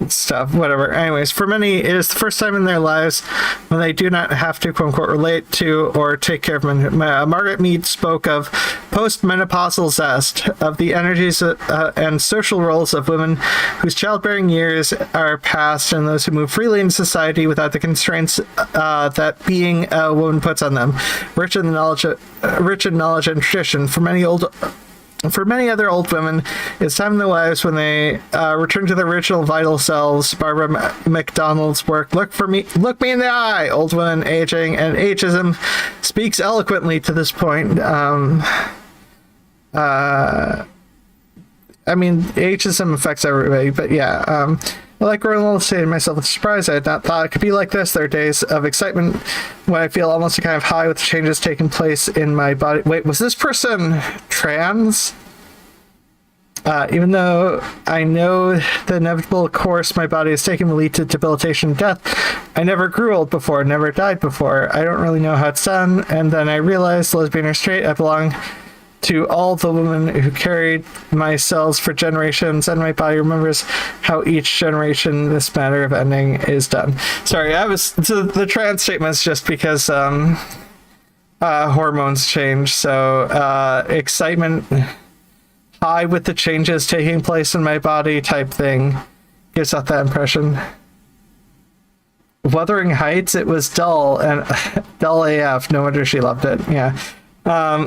stuff, whatever. Anyways, for many, it is the first time in their lives when they do not have to, quote-unquote, relate to or take care of men. Margaret Mead spoke of post-menopausal zest, of the energies and social roles of women whose childbearing years are past and those who move freely in society without the constraints that being a woman puts on them. Rich in knowledge and tradition. For many other old women, it's time in their lives when they return to their original vital selves. Barbara McDonald's work, Look Me in the Eye, Old Women, Aging, and Ageism, speaks eloquently to this point. I mean, ageism affects everybody, but yeah. I like growing old, saying to myself with surprise, I had not thought it could be like this. There are days of excitement when I feel almost a kind of high with the changes taking place in my body. Wait, was this person trans? Even though I know the inevitable course my body is taking will lead to debilitation and death, I never grew old before, never died before. I don't really know how it's done, and then I realized, lesbian or straight, I belong to all the women who carried my cells for generations, and my body remembers how each generation this matter of ending is done. Sorry, the trans statement's just because hormones change, so excitement high with the changes taking place in my body type thing gives out that impression. Wuthering Heights, it was dull and dull AF. No wonder she loved it. Yeah.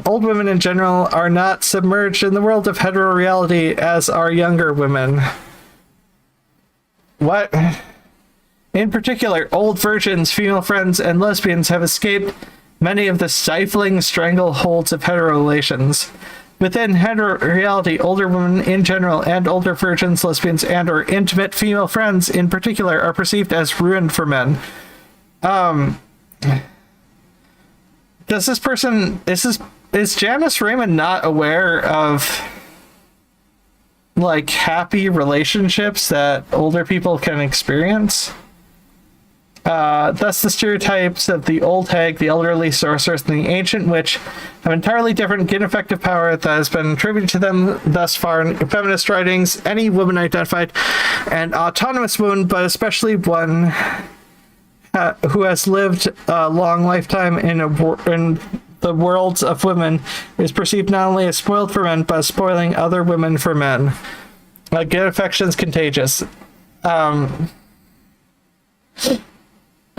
Old women in general are not submerged in the world of hetero reality as are younger women. What? In particular, old virgins, female friends, and lesbians have escaped many of the stifling strangleholds of hetero relations. Within hetero reality, older women in general and older virgins, lesbians, and or intimate female friends in particular are perceived as ruined for men. Does this person, is Janice Raymond not aware of like happy relationships that older people can experience? Thus the stereotypes of the old hag, the elderly sorceress, and the ancient witch have entirely different yet effective power that has been attributed to them thus far in feminist writings. Any woman identified an autonomous woman, but especially one who has lived a long lifetime in the worlds of women, is perceived not only as spoiled for men, but as spoiling other women for men. Good affection's contagious.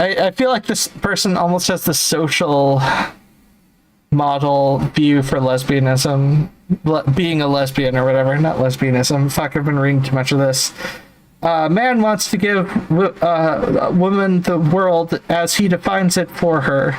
I feel like this person almost has the social model view for lesbianism, being a lesbian or whatever. Not lesbianism. Fuck, I've been reading too much of this. Man wants to give a woman the world as he defines it for her.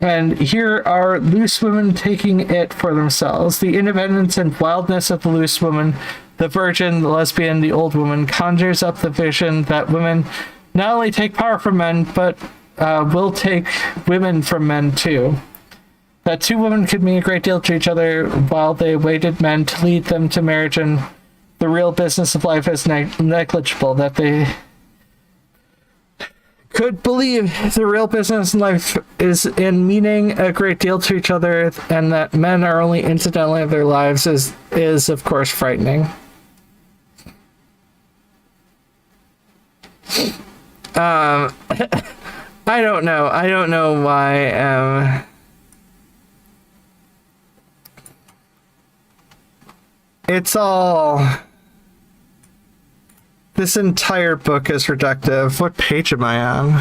And here are loose women taking it for themselves. The independence and wildness of the loose woman, the virgin, the lesbian, the old woman, conjures up the vision that women not only take power from men, but will take women from men too. That two women could mean a great deal to each other while they awaited men to lead them to marriage, and the real business of life is negligible. That they could believe the real business in life is in meaning a great deal to each other, and that men are only incidentally of their lives is of course frightening. I don't know. I don't know why. It's all. This entire book is reductive. What page am I on?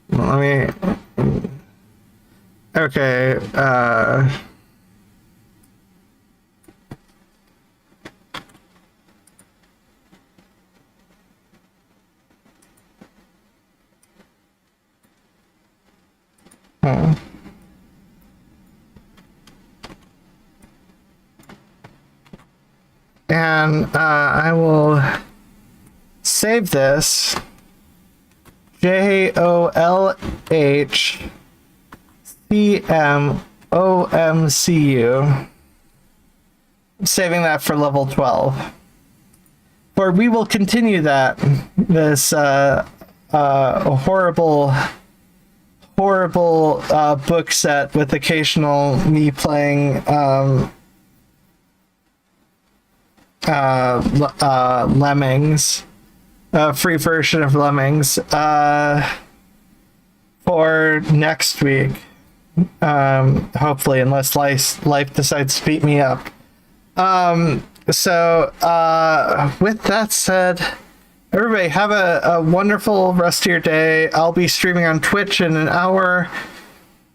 Let me. Okay. And I will save this. JOLHCMOMCU. Saving that for level 12. For we will continue this horrible book set with occasional me playing Lemmings, a free version of Lemmings, for next week, hopefully, unless life decides to beat me up. So with that said, everybody have a wonderful rest of your day. I'll be streaming on Twitch in an hour.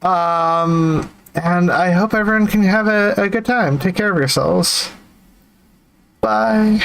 And I hope everyone can have a good time. Take care of yourselves. Bye.